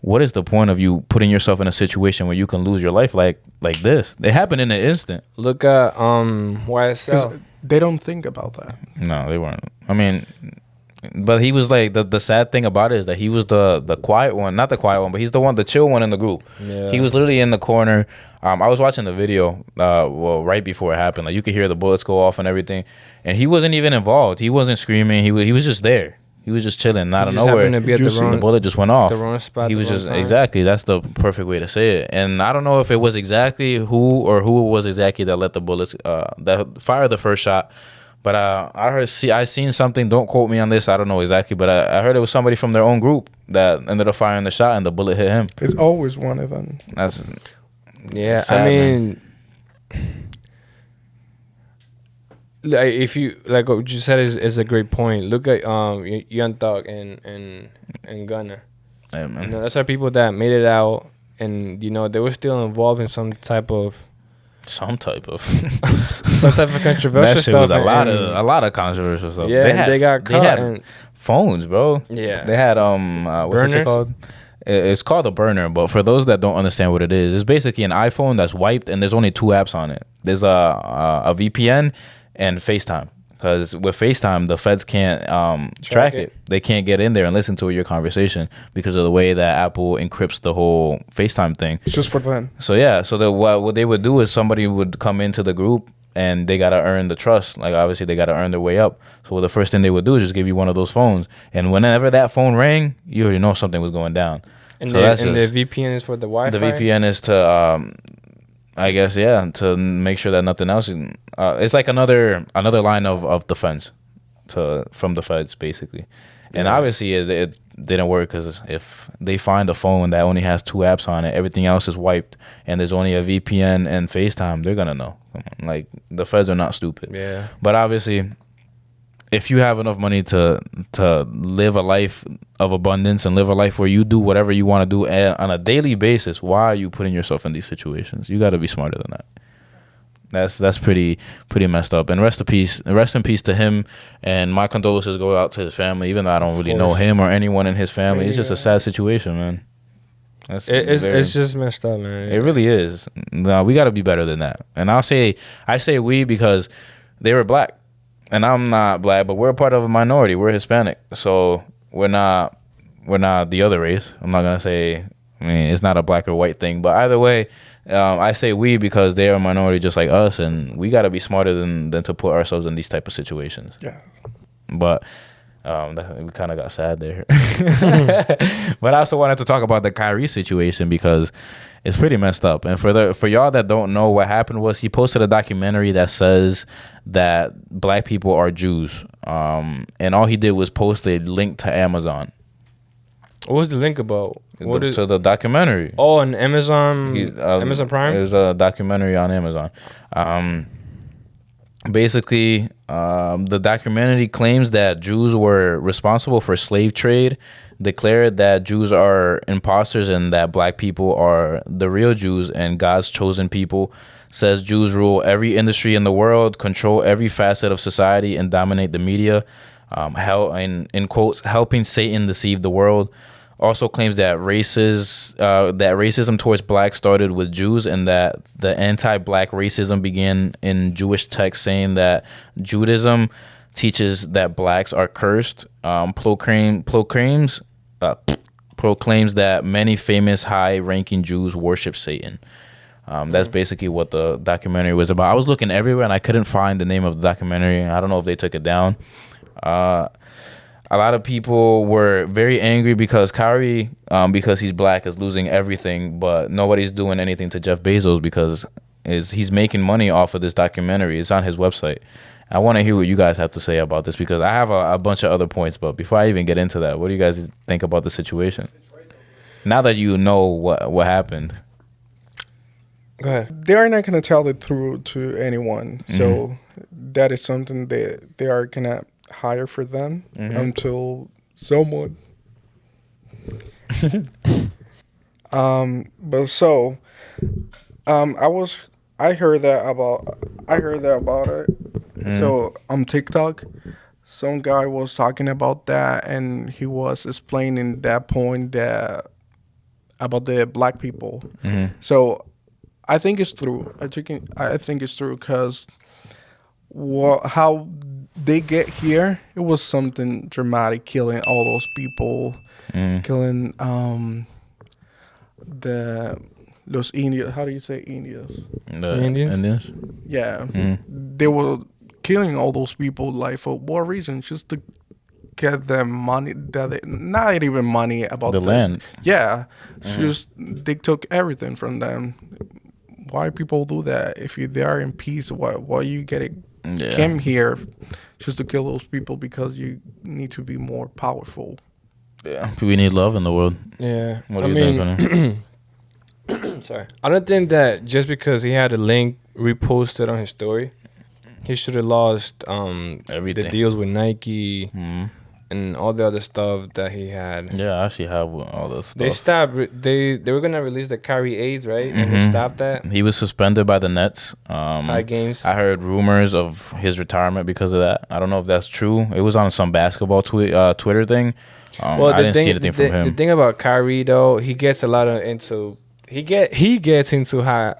what is the point of you putting yourself in a situation where you can lose your life like this? It happened in an instant. Look at YSL. They don't think about that. No, they weren't. I mean, but he was like, the sad thing about it is that he was the quiet one, not the quiet one, but he's the chill one in the group. Yeah. He was literally in the corner. I was watching the video, right before it happened. Like, you could hear the bullets go off and everything, and he wasn't even involved. He wasn't screaming. He was just there. He was just chilling out of nowhere. The bullet just went off. The wrong spot. He was just exactly. That's the perfect way to say it. And I don't know if it was exactly who it was exactly that let the bullets that fired the first shot. But I seen something. Don't quote me on this. I don't know exactly, but I heard it was somebody from their own group that ended up firing the shot, and the bullet hit him. It's always one of them. That's yeah. sad, I mean, like, if you like what you said is a great point. Look at Young Thug and Gunna. Yeah, man. You know, that's our people that made it out, and they were still involved in some type of controversial that shit stuff. Was a lot of controversial stuff. Yeah, they got caught. They had phones, bro. Yeah, they had what's it called? It's called a burner, but for those that don't understand what it is, it's basically an iPhone that's wiped, and there's only 2 apps on it. There's a VPN and FaceTime. Because with FaceTime, the feds can't track it. They can't get in there and listen to your conversation because of the way that Apple encrypts the whole FaceTime thing. It's just for them. So yeah, so what they would do is somebody would come into the group, and they gotta earn the trust. Like, obviously, they gotta earn their way up. So the first thing they would do is just give you one of those phones, and whenever that phone rang, you already know something was going down. And, so the VPN is for the Wi-Fi. The VPN is to I guess, yeah, to make sure that nothing else. It's like another line of defense from the feds, basically. And obviously, it didn't work, because if they find a phone that only has 2 apps on it, everything else is wiped, and there's only a VPN and FaceTime, they're gonna know. Like, the feds are not stupid. Yeah. But obviously, if you have enough money to live a life of abundance and live a life where you do whatever you want to do on a daily basis, why are you putting yourself in these situations? You got to be smarter than that. That's pretty messed up. And rest in peace to him. And my condolences go out to his family, even though I don't really know him or anyone in his family. It's just a sad situation, man. It's just messed up, man. It really is. No, we got to be better than that. And I say we because they were black. And I'm not black, but we're a part of a minority. We're Hispanic, so we're not the other race. I'm not gonna say. I mean, it's not a black or white thing, but either way, I say we because they are a minority just like us, and we got to be smarter than to put ourselves in these type of situations. Yeah. But we kind of got sad there. But I also wanted to talk about the Kyrie situation because it's pretty messed up. And for y'all that don't know, what happened was he posted a documentary that says that black people are Jews. And all he did was post a link to Amazon. What was the link about? To the documentary. Oh, on Amazon Amazon Prime? There's a documentary on Amazon. Basically, the documentary claims that Jews were responsible for slave trade, declared that Jews are imposters and that black people are the real Jews and God's chosen people, says Jews rule every industry in the world, control every facet of society, and dominate the media, in quotes, helping Satan deceive the world. Also claims that racism towards blacks started with Jews, and that the anti-black racism began in Jewish texts, saying that Judaism teaches that blacks are cursed. Proclaims that many famous high-ranking Jews worship Satan. That's basically what the documentary was about. I was looking everywhere and I couldn't find the name of the documentary. I don't know if they took it down. a lot of people were very angry because Kyrie, because he's black, is losing everything, but nobody's doing anything to Jeff Bezos because he's making money off of this documentary. It's on his website. I want to hear what you guys have to say about this because I have a bunch of other points, but before I even get into that, what do you guys think about the situation? Now that you know what happened. Go ahead. They are not going to tell the truth to anyone. So that is something that they are going to hire for them until someone. But so, I heard that about it. So on TikTok, some guy was talking about that, and he was explaining that point that about the black people. So I think it's true. I think it's true because how they get here, it was something dramatic, killing all those people, killing those Indians. How do you say Indians? Indians? Yeah, they were killing all those people. Like for what reason? Just to get them money. Not even money about the land. Yeah, just they took everything from them. Why people do that? If they are in peace, why you came here just to kill those people because you need to be more powerful? Yeah, we need love in the world. Yeah, What do you think, Vinny? Sorry, I don't think that just because he had a link reposted on his story, he should have lost Everything. the deals with Nike and all the other stuff that he had. Yeah, I actually have all this stuff. They stopped. They were gonna release the Kyrie A's, right? And they stopped that. He was suspended by the Nets. 5 games. I heard rumors of his retirement because of that. I don't know if that's true. It was on some basketball Twitter thing. Well, I didn't see anything from him. The thing about Kyrie though, he gets a lot of into he gets into high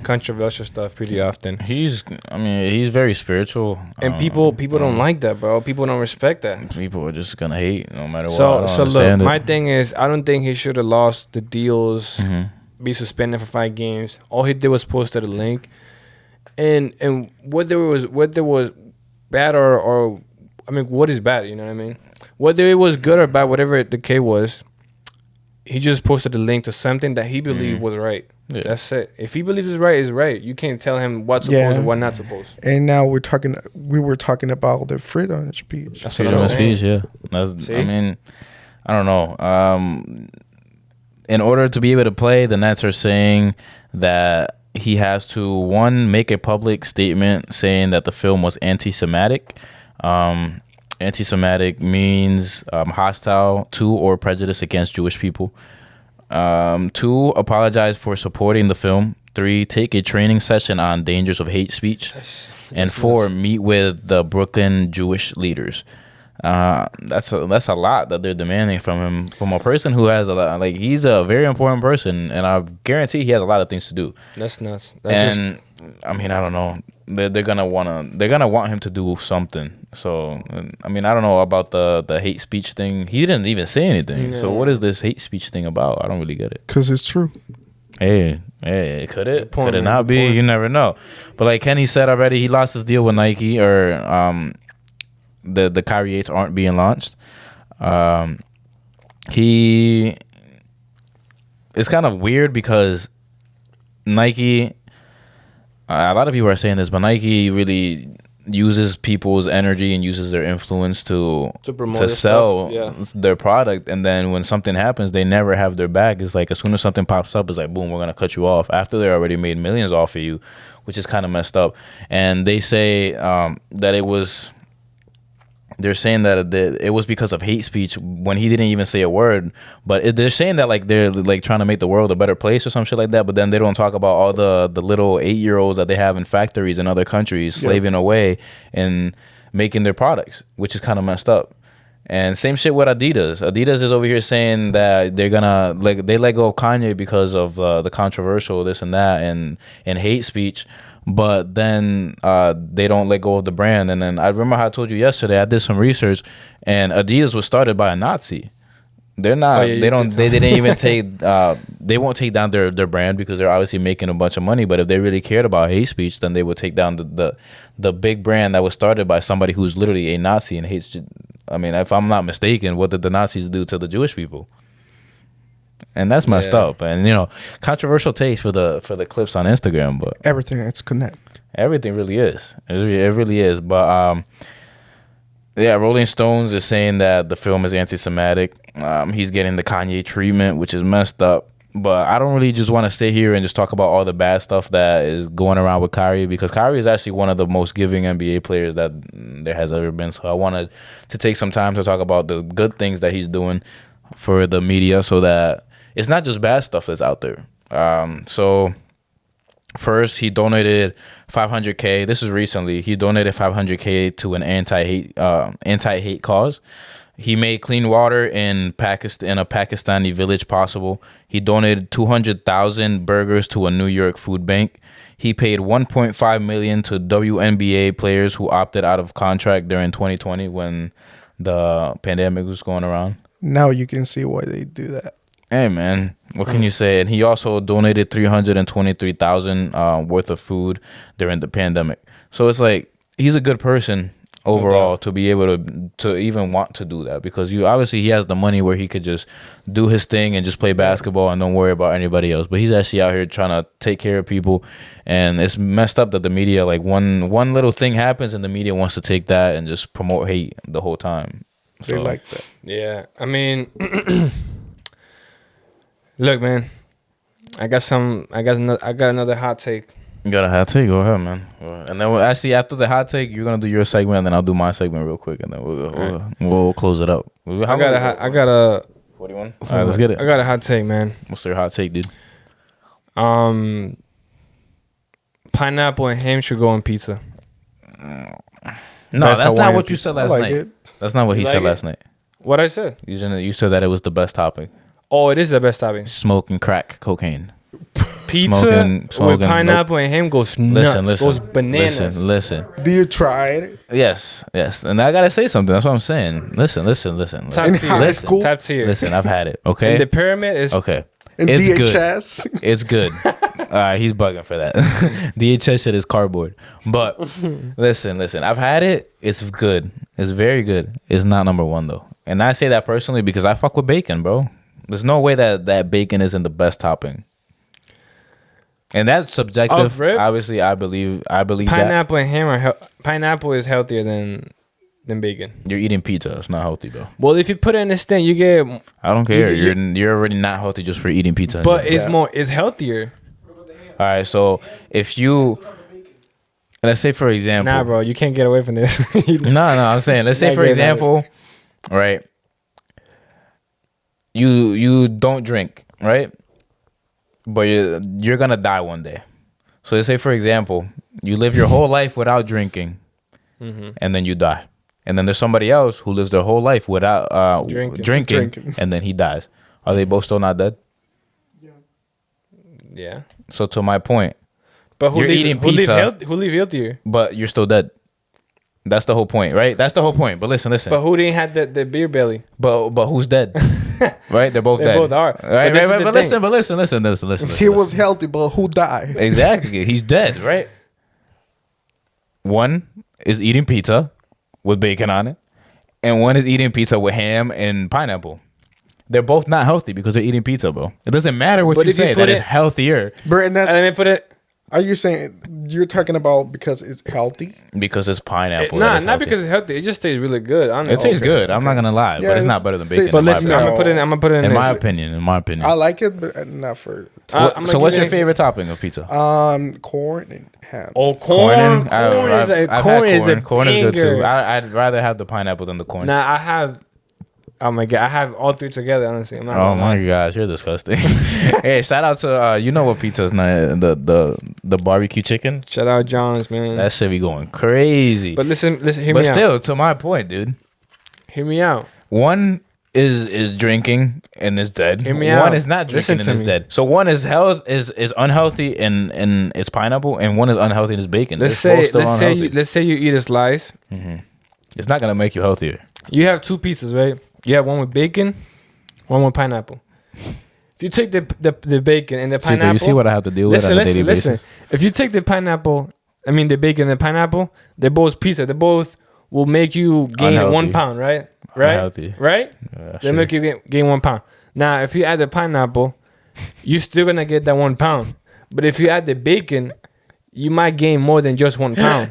controversial stuff pretty often. He's very spiritual. And people don't like that, bro. People don't respect that. People are just gonna hate no matter what. So look, my thing is, I don't think he should have lost the deals, be suspended for 5 games. All he did was posted a link, and whether it was bad or I mean, what is bad? You know what I mean? Whether it was good or bad, whatever the case was, he just posted a link to something that he believed was right. Yeah. That's it. If he believes it's right. You can't tell him what's supposed and what not supposed. And now we were talking about the freedom of speech. That's freedom of speech, yeah. I mean, I don't know. In order to be able to play, the Nets are saying that he has to, one, make a public statement saying that the film was anti-Semitic. Anti-Semitic means hostile to or prejudice against Jewish people. 2, apologize for supporting the film. 3, take a training session on dangers of hate speech. And 4, meet with the Brooklyn Jewish leaders. That's a lot that they're demanding from him, from a person who has a lot. Like, he's a very important person, and I guarantee he has a lot of things to do. That's nuts. I mean, I don't know. They're gonna want him to do something. So I mean, I don't know about the hate speech thing. He didn't even say anything. Yeah. So what is this hate speech thing about? I don't really get it. Because it's true. Hey, could it not be? You never know. But like Kenny said already, he lost his deal with Nike, or the Kyrie 8s aren't being launched. It's kind of weird because Nike. A lot of people are saying this, but Nike really uses people's energy and uses their influence to sell their product. And then when something happens, they never have their back. It's like as soon as something pops up, it's like, boom, we're going to cut you off after they already made millions off of you, which is kind of messed up. And they say that it was... They're saying that it was because of hate speech when he didn't even say a word. But they're saying that like they're like trying to make the world a better place or some shit like that. But then they don't talk about all the little 8-year-olds that they have in factories in other countries slaving away and making their products, which is kind of messed up. And same shit with Adidas. Adidas is over here saying that they're gonna they let go of Kanye because of the controversial this and that and hate speech. But then they don't let go of the brand. And then I remember how I told you yesterday, I did some research, and Adidas was started by a Nazi. They're not. They didn't even take. They won't take down their brand because they're obviously making a bunch of money. But if they really cared about hate speech, then they would take down the big brand that was started by somebody who's literally a Nazi and hates I mean, if I'm not mistaken, what did the Nazis do to the Jewish people? And that's messed up. And you know, controversial taste for the clips on Instagram, but Everything is connected. everything really is. It really is. But yeah, Rolling Stones is saying that the film is anti-Semitic. He's getting the Kanye treatment, which is messed up. But I don't really just want to sit here and just talk about all the bad stuff that is going around with Kyrie, because Kyrie is actually one of the most giving NBA players that there has ever been. So I wanted to take some time to talk about the good things that he's doing for the media, so that it's not just bad stuff that's out there. So first, he donated $500K. This is recently. He donated $500K to an anti-hate cause. He made clean water in Pakistan, in a Pakistani village possible. He donated 200,000 burgers to a New York food bank. He paid $1.5 million to WNBA players who opted out of contract during 2020 when the pandemic was going around. Now you can see why they do that. Hey man, what can you say? And he also donated $323,000 worth of food during the pandemic. So it's like he's a good person overall to be able to even want to do that, because you obviously he has the money where he could just do his thing and just play basketball and don't worry about anybody else. But he's actually out here trying to take care of people, and it's messed up that the media, like one little thing happens and the media wants to take that and just promote hate the whole time. They like that. Yeah, I mean, look, man, I got another hot take. You got a hot take? Go ahead, man. And then actually after the hot take, you're gonna do your segment, and then I'll do my segment real quick, and then we'll close it up. I got a 41. All right, let's get it. I got a hot take, man. What's your hot take, dude? Pineapple and ham should go on pizza. No, that's not what you said last night. It. That's not what he said last night. What I said? You said that it was the best topping. Oh, it is the best topping. Smoking crack cocaine. Pizza smoking, with pineapple and ham goes nuts. Goes bananas. Listen. Do you try it? Yes. And I gotta say something. That's what I'm saying. Listen. Top tier. high school? Top tier. Listen, I've had it. Okay. And the pyramid is okay. In It's DHS? Good. It's good. He's bugging for that. DHS shit is cardboard. But listen. I've had it. It's good. It's very good. It's not number one though. And I say that personally because I fuck with bacon, bro. There's no way that bacon isn't the best topping. And that's subjective. Obviously, I believe pineapple and ham pineapple is healthier than bacon. You're eating pizza. It's not healthy, bro. Well, if you put it in a stand, you get. I don't care. You're already not healthy just for eating pizza. But it's healthier. All right, so if you, let's say for example. Nah, bro, you can't get away from this. No, I'm saying, let's say for example, right? You don't drink, right? But you're gonna die one day. So let's say for example, you live your whole life without drinking, and then you die. And then there's somebody else who lives their whole life without drinking, and then he dies. Are they both still not dead? Yeah. So to my point, but who eating pizza, who live healthier? but you're still dead. That's the whole point, right? That's the whole point. But listen. But who didn't have the beer belly? But who's dead? Right? They're both dead. They both are. Right? But listen. He was healthy, but who died? Exactly. He's dead, right? One is eating pizza with bacon on it, and one is eating pizza with ham and pineapple. They're both not healthy because they're eating pizza, bro. It doesn't matter what you say. That is healthier. Bro, Let me put it. Are you saying you're talking about because it's healthy? Because it's pineapple. Not because it's healthy. It just tastes really good. Honestly. It tastes good. I'm not gonna lie, but it's not better than bacon. But listen, I'm gonna put it in. In my opinion. I like it, but not for. So what's your favorite topping of pizza? Corn and ham. Oh, corn. Corn is good too. I'd rather have the pineapple than the corn. Nah, I have. Oh my god, I have all three together. Honestly, I'm not. Oh my gosh, you're disgusting. Hey, shout out to you know what pizza is not the barbecue chicken. Shout out John's, man. That shit be going crazy. But listen, hear me out. But still, to my point, dude. Hear me out. One is drinking and is dead. Hear me out. One is not drinking and is dead. So one is unhealthy and it's pineapple, and one is unhealthy and it's bacon. Let's say you eat a slice. Mm-hmm. It's not gonna make you healthier. You have two pizzas, right? You have one with bacon, one with pineapple. If you take the bacon and the pineapple, Chico, you see what I have to deal with on a daily basis. If you take the bacon and the pineapple, they're both pizza. They both will make you gain 1 pound, right? right? Unhealthy. Right? Yeah, They sure. make you gain 1 pound. Now, if you add the pineapple, you're still gonna get that 1 pound. But if you add the bacon, you might gain more than just 1 pound.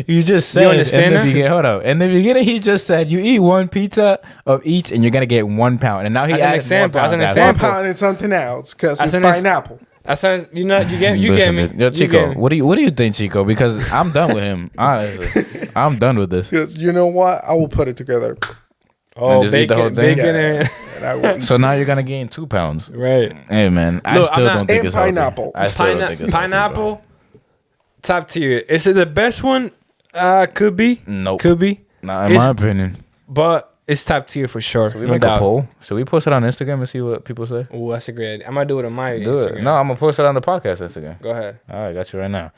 You just said You understand in the that? beginning. Hold up. In the beginning, he just said you eat 1 pizza of each, and you're gonna get 1 pound. And now he As an adds example, more as an pounds example. after. 1 pound is something else because As it's an ex- pineapple. That sounds, you get Listen, me. Yo, You Chico, get me. what do you think, Chico? Because I'm done with him. Honestly, I'm done with this. Because you know what? I will put it together. Oh, just eat the whole bacon, thing? bacon, and And I will eat So now you're gonna gain 2 pounds. right. Hey man, I Look, I'm still not- don't think And it's healthy. pineapple. I still don't think it's Pineapple, top tier. Is it the best one? Could be. healthy, bro. Nope. Could be. Not in It's- my opinion. But it's top tier for sure. Should we no make a doubt. poll? Should we post it on Instagram and see what people say? Oh, that's a great idea. I might do it on my Do Instagram. it. No, I'm gonna post it on the podcast Instagram. Go ahead. All right, got you right now.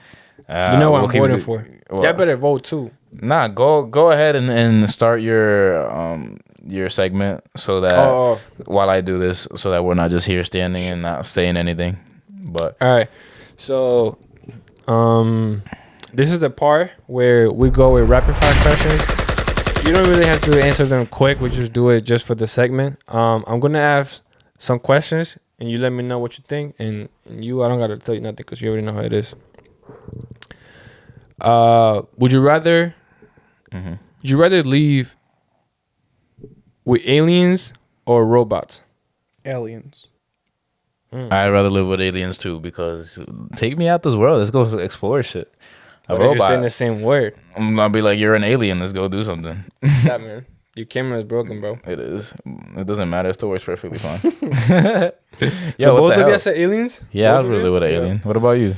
You know what we'll I'm keep voting it- for. well, Y'all better vote too. Nah, go ahead and start your segment so that Oh. while I do this, so that we're not just here standing and not saying anything. But All right. So, this is the part where we go with rapid fire questions. You don't really have to answer them quick. We just do it just for the segment. I'm gonna ask some questions, and you let me know what you think. And you, I don't gotta tell you nothing because you already know how it is. Would you rather? Mm-hmm. Would you rather leave with aliens or robots? aliens. I'd rather live with aliens too, because take me out this world. Let's go explore shit. A But if you're staying robot. the same word, I'll be like, you're an alien. Let's go do something. that man, your camera is broken, bro. It is. It doesn't matter. It still works perfectly fine. So Yo, what both the of you hell? said aliens? Yeah, Both I'd of really you? live with an Yeah. alien. What about you?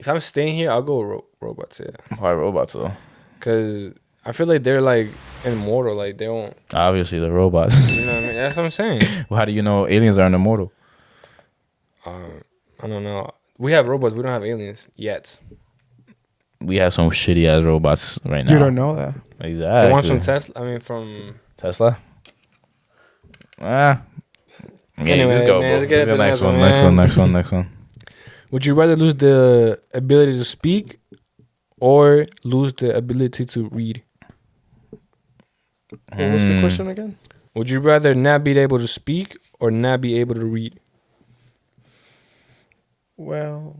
If I'm staying here, I'll go with robots. Yeah, Why robots though? because I feel like they're like immortal. Like they don't. Obviously, the robots. You know what I mean? That's what I'm saying. Well, how do you know aliens aren't immortal? I don't know. We have robots. We don't have aliens yet. We have some shitty ass robots right now. You don't know that. Exactly. The ones from Tesla. I mean, from Tesla. Yeah, Anyway, just go, man, bro. let's get Let's into the next next one, one. Next man. one. Next one. Next one. Would you rather lose the ability to speak or lose the ability to read? What was the question again? Would you rather not be able to speak or not be able to read? Well,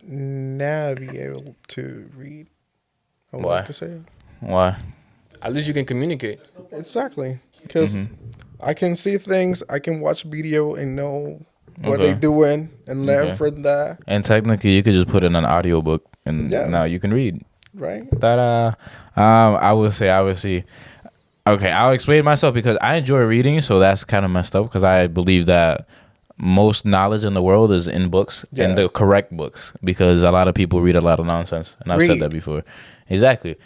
now I'll be able to read. I would Why? like to say Why? At least you can communicate. exactly because I can see things. I can watch video and know what Okay. they doing and learn Okay. from that. And technically, you could just put in an audiobook, and Yeah. now you can read. Right? Ta-da. I would say, obviously. Okay, I'll explain myself because I enjoy reading, so that's kind of messed up because I believe that most knowledge in the world is in books, Yeah. and the correct books, because a lot of people read a lot of nonsense, and I've said Read. that before. Exactly.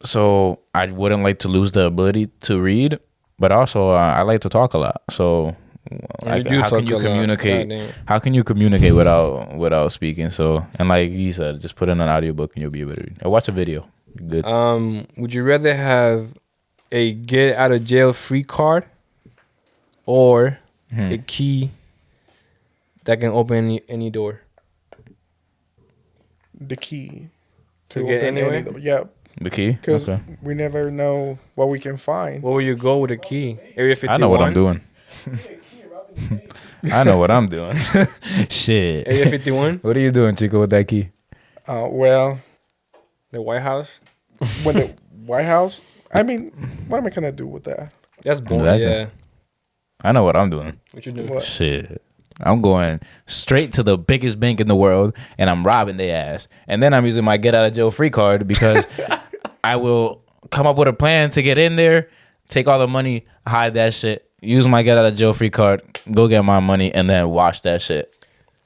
So I wouldn't like to lose the ability to read, but also I like to talk a lot. So like, do how talk can you a lot. communicate? God damn. How can you communicate without speaking? So, and like you said, just put in an audiobook and you'll be able to read. Or watch a video. Good. Would you rather have a get out of jail free card or a key that can open any door? The key To to get open anywhere? any. Yeah, The key. because Okay. we never know what we can find. Where would you go with a key? Area 51? I know what I'm doing. I know what I'm doing. Shit. Area 51? What are you doing, Chico, with that key? Well, The White House? when the White House. I mean, what am I gonna do with that? That's boring. Exactly. Yeah. I know what I'm doing. What you doing? What? Shit. I'm going straight to the biggest bank in the world and I'm robbing their ass. And then I'm using my get out of jail free card because I will come up with a plan to get in there, take all the money, hide that shit, use my get out of jail free card, go get my money, and then wash that shit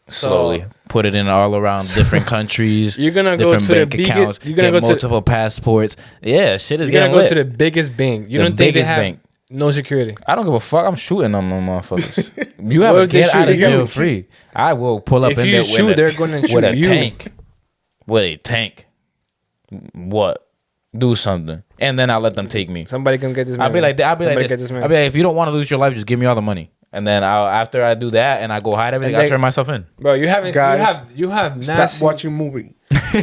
slowly. Put it in all around different countries. You're gonna go different to the bank biggest- accounts. you're gonna Get go to- multiple passports. Yeah, shit is You're getting gonna go lit. to the biggest bank. You The don't think they biggest have bank. no security? I don't give a fuck. I'm shooting on them motherfuckers. You have What a if they get out of shoot you? jail free. I will pull up If in you there shoot, with they're gonna with shoot a you. tank. With a tank. What? Do something, and then I'll let them take me. Somebody come get this man. I'll be like, Somebody this. get this man. I'll be like, if you don't want to lose your life, just give me all the money, and then after I do that and I go hide everything, And I they- turn myself in. Bro, you haven't. Guys, you have not. Stop seen- watching movie.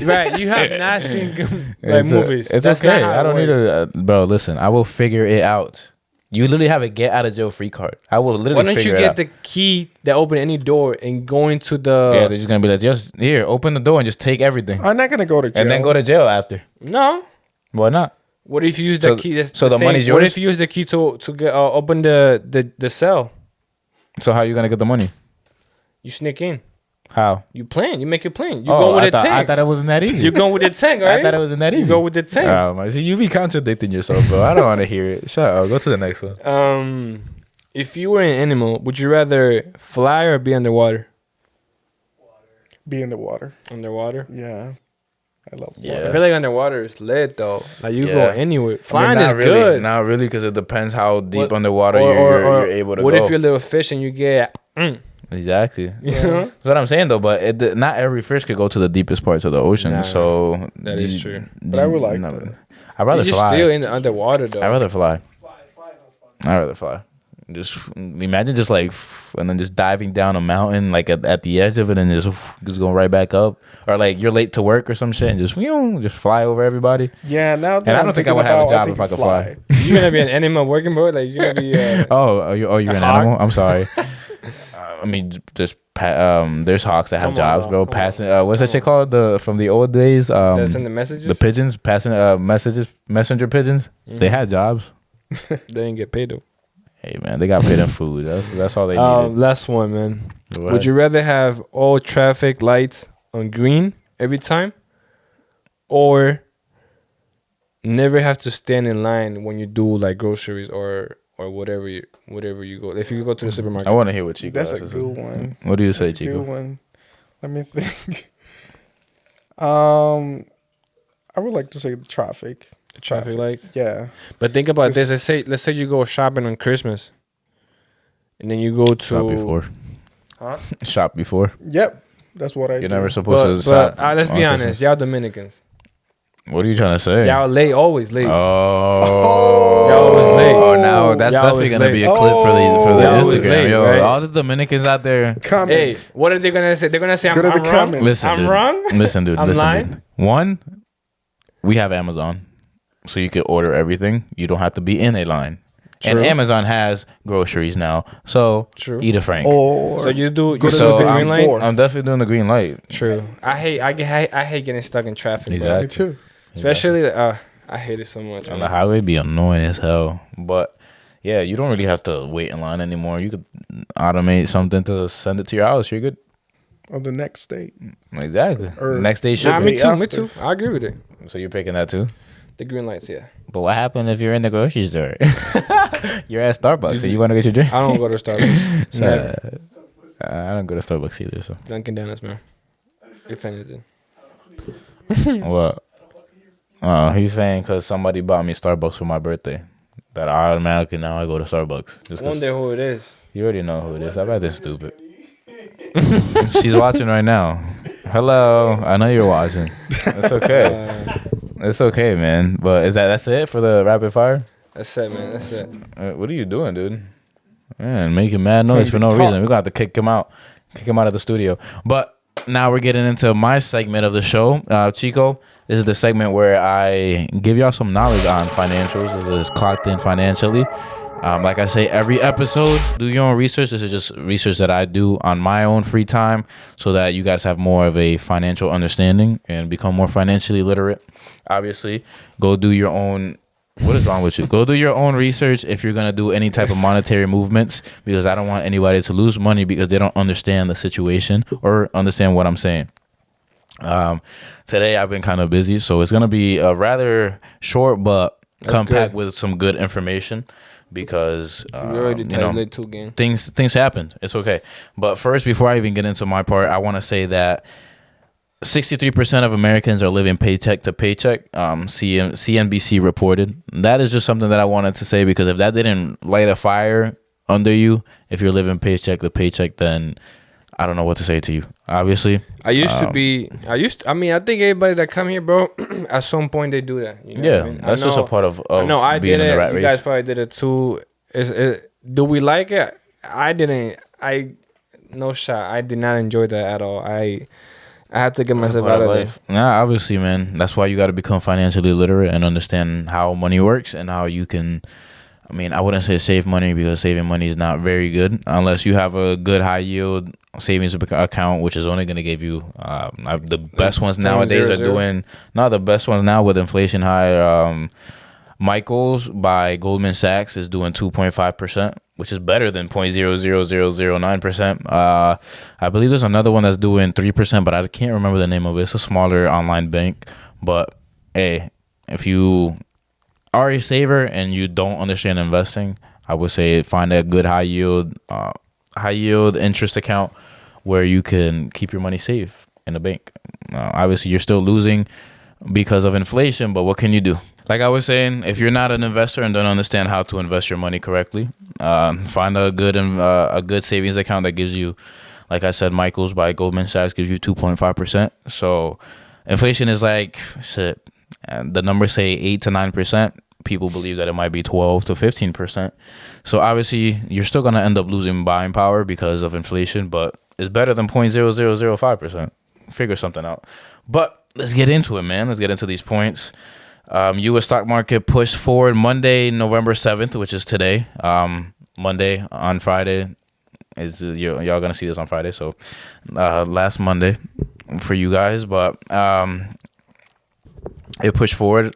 Right, you have not seen like movies. It's That's okay. not how I it don't need works. to, bro. Listen, I will figure it out. You literally have a get out of jail free card. I will literally. Why don't figure you it get out. the key that open any door and go into Yeah, the? they're just gonna be like, just here, open the door and just take everything, I'm not gonna go to jail. and then go to jail after. No. Why not? What if you use the So- key? That's so the same- money's What yours? if you use the key to get open the cell? So how you gonna get the money? You sneak in. How? You plan. You make it plan. You go with I a thought, I tank. thought it wasn't that easy. You go with the tank, right? I thought it wasn't that easy. You go with the tank. See, you be contradicting yourself, bro. I don't want to hear it. Shut up. Go to the next one. If you were an animal, would you rather fly or be underwater? Be in the water. Underwater. Yeah, I love Yeah. water. I feel like underwater is lit though. Like you go Yeah. anywhere. Flying not is really, good. Not really, because it depends how deep What- underwater or you're able to what go. if you're a little fish and you get? Exactly. You know? That's what I'm saying though. But not every fish could go to the deepest parts of the ocean. Nah, so that is true. But I would like that. I'd rather You're just fly. still in the underwater though. I'd rather fly. I'd rather fly. Just imagine just like, and then just diving down a mountain like at the edge of it and just going right back up, or like you're late to work or some shit and just fly over everybody. Yeah, now that And I I'm don't think I thinking would have a about, job think if I could fly. You're gonna be an animal working, bro. Like you're gonna be. You're an hawk? animal. I'm sorry. I mean, there's hawks that have Come on, jobs, bro. bro. Passing. What's that shit called? From the old days. That's in the messages. The pigeons passing messenger pigeons. They had jobs. They didn't get paid though. Hey man, they got paid in food. That's all they needed. Last one, man. Go Would ahead. you rather have all traffic lights on green every time, or never have to stand in line when you do like groceries or whatever you go? If you go to the supermarket, I want to hear what Chico That's has a to good say. one. What do you say, That's a Chico? good one. Let me think. I would like to say traffic. traffic lights. Yeah. But think about this. Just- Let's say you go shopping on Christmas, and then you go to Shop before. Huh? Shop before. Yep. That's what I You're do. never supposed to But shop. let's on be Christmas. honest, y'all Dominicans, What are you trying to say? y'all late, always late. Oh, Y'all always late. Oh, now that's Y'all definitely always gonna be a late. clip for the Y'all always Instagram. late, Yo, right? all the Dominicans out there. Comment. Hey, what are they gonna say? They're gonna say I'm Go to the wrong. comments. Listen, I'm dude. wrong. Listen, dude. I'm listen, lying? dude. One, we have Amazon, so you can order everything. You don't have to be in a line. True. And Amazon has groceries now, so True. eat a Frank. Or So you do go to So the I'm green light. I'm definitely doing the green light. True. I hate getting stuck in traffic, bro. Exactly. Me too. Especially I hate it so much. On man. the highway be annoying as hell. But yeah, you don't really have to wait in line anymore. You could automate something to send it to your house. You're good. On the next state. Exactly. Or- Next day Nah, shipping. me too. Me after. too. I agree with it. So you're picking that too. The green lights, yeah. But what happened if you're in the grocery store? You're at Starbucks and you want to get your drink. I don't go to Starbucks. Never. I don't go to Starbucks either. So Dunkin' Donuts, man. If anything. what? Oh, he's saying because somebody bought me Starbucks for my birthday, that I automatically now I go to Starbucks. Just 'cause- Wonder who it is. You already know who it is. I bet they're stupid. She's watching right now. Hello, I know you're watching. It's okay. It's okay, man. But that's it for the rapid fire? That's it, man. That's it. What are you doing, dude? Man, making mad noise for no Talk. reason. We're gonna have to kick him out of the studio. But now we're getting into my segment of the show. Chico, this is the segment where I give y'all some knowledge on financials. This is Clocked In Financially. Like I say, every episode, do your own research. This is just research that I do on my own free time so that you guys have more of a financial understanding and become more financially literate. Obviously, go do your own. What is wrong with you? Go do your own research if you're going to do any type of monetary movements, because I don't want anybody to lose money because they don't understand the situation or understand what I'm saying. Today, I've been kind of busy, so it's going to be a rather short but compact good. with some good information. Because We already you know, late 2 game. things happen. It's okay. But first, before I even get into my part, I want to say that 63% of Americans are living paycheck to paycheck. CNBC reported. That is just something that I wanted to say, because if that didn't light a fire under you, if you're living paycheck to paycheck, then I don't know what to say to you. Obviously, I used to be. I mean, I think everybody that come here, bro, at some point they do that. You know yeah, what I mean? that's just a part of No, I being did in the it. rat You race. guys probably did it too. Do we like it? I didn't. No shot. I did not enjoy that at all. I had to get myself Part out of of there. life. Nah, obviously, man. That's why you got to become financially literate and understand how money works and how you can. I mean, I wouldn't say save money because saving money is not very good unless you have a good high yield savings account, which is only going to give you the best ones nowadays are 0.00. doing. Not the best ones now with inflation high. Michaels by Goldman Sachs is doing 2.5%, which is better than 0.00009%. I believe there's another one that's doing 3%, but I can't remember the name of it. It's a smaller online bank. But hey, if you are a saver and you don't understand investing, I would say find a good high yield interest account where you can keep your money safe in a bank. Obviously, you're still losing because of inflation, but what can you do? Like I was saying, if you're not an investor and don't understand how to invest your money correctly, find a good savings account that gives you, like I said, Michaels by Goldman Sachs gives you 2.5%. So inflation is like shit. The numbers say 8 to 9%. People believe that it might be 12 to 15%. So obviously, you're still gonna end up losing buying power because of inflation, but it's better than 0.0005%. Figure something out. But let's get into it, man. Let's get into these points. U.S. stock market pushed forward Monday, November 7th, which is today. Monday on Friday is y'all gonna see this on Friday. So last Monday for you guys, but it pushed forward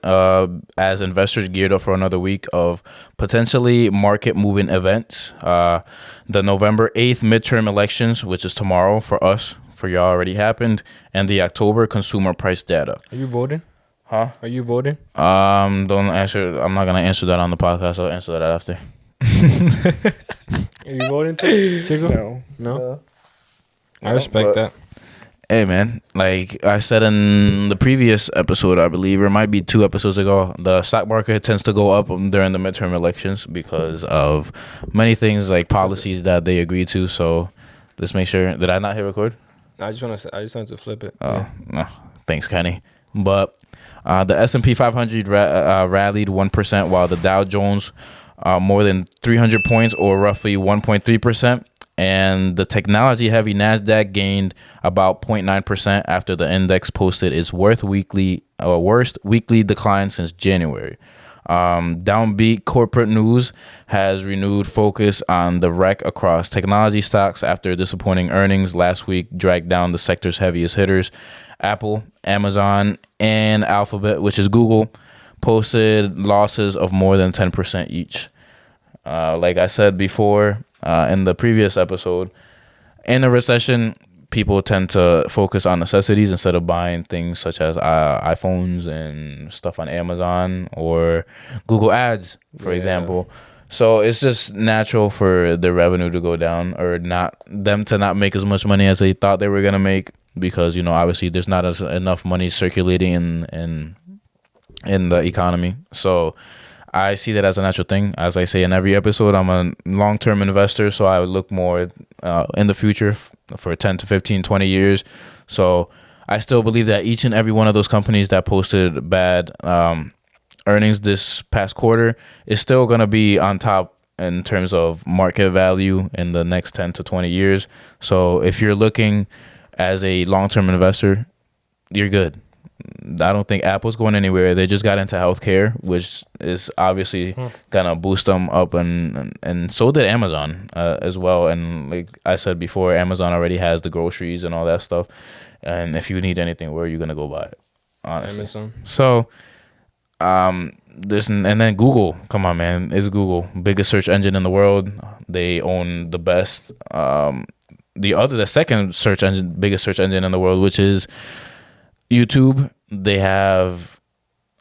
as investors geared up for another week of potentially market moving events. The November 8th midterm elections, which is tomorrow for us, for y'all already happened, and the October consumer price data. Are you voting? Huh? Are you voting? Don't answer. I'm not gonna answer that on the podcast. I'll answer that after. Are you voting too, Chico? No. I respect that. Hey man, like I said in the previous episode, I believe it might be 2 episodes ago, the stock market tends to go up during the midterm elections because of many things like policies that they agree to. So let's make sure. Did I not hit record? I just wanted to flip it. Oh, no. Thanks, Kenny. But the S&P 500 rallied 1%, while the Dow Jones more than 300 points, or roughly 1.3%. And the technology-heavy NASDAQ gained about 0.9% after the index posted its worst weekly decline since January. Downbeat corporate news has renewed focus on the wreck across technology stocks after disappointing earnings last week dragged down the sector's heaviest hitters. Apple, Amazon, and Alphabet, which is Google, posted losses of more than 10% each. Like I said before in the previous episode, in a recession, people tend to focus on necessities instead of buying things such as iPhones and stuff on Amazon or Google Ads, for example. So it's just natural for the revenue to go down, or them to not make as much money as they thought they were gonna make, because obviously there's not enough money circulating in the economy. So I see that as a natural thing. As I say in every episode, I'm a long-term investor, so I would look more in the future for 10 to 15, 20 years. So I still believe that each and every one of those companies that posted bad earnings this past quarter is still going to be on top in terms of market value in the next 10 to 20 years. So if you're looking as a long-term investor, you're good. I don't think Apple's going anywhere. They just got into healthcare, which is obviously gonna boost them up, and so did Amazon as well. And like I said before, Amazon already has the groceries and all that stuff. And if you need anything, where are you gonna go buy it? Honestly. Amazon. So, and then Google. Come on, man, it's Google, biggest search engine in the world. They own the best. The second biggest search engine in the world, which is YouTube. They have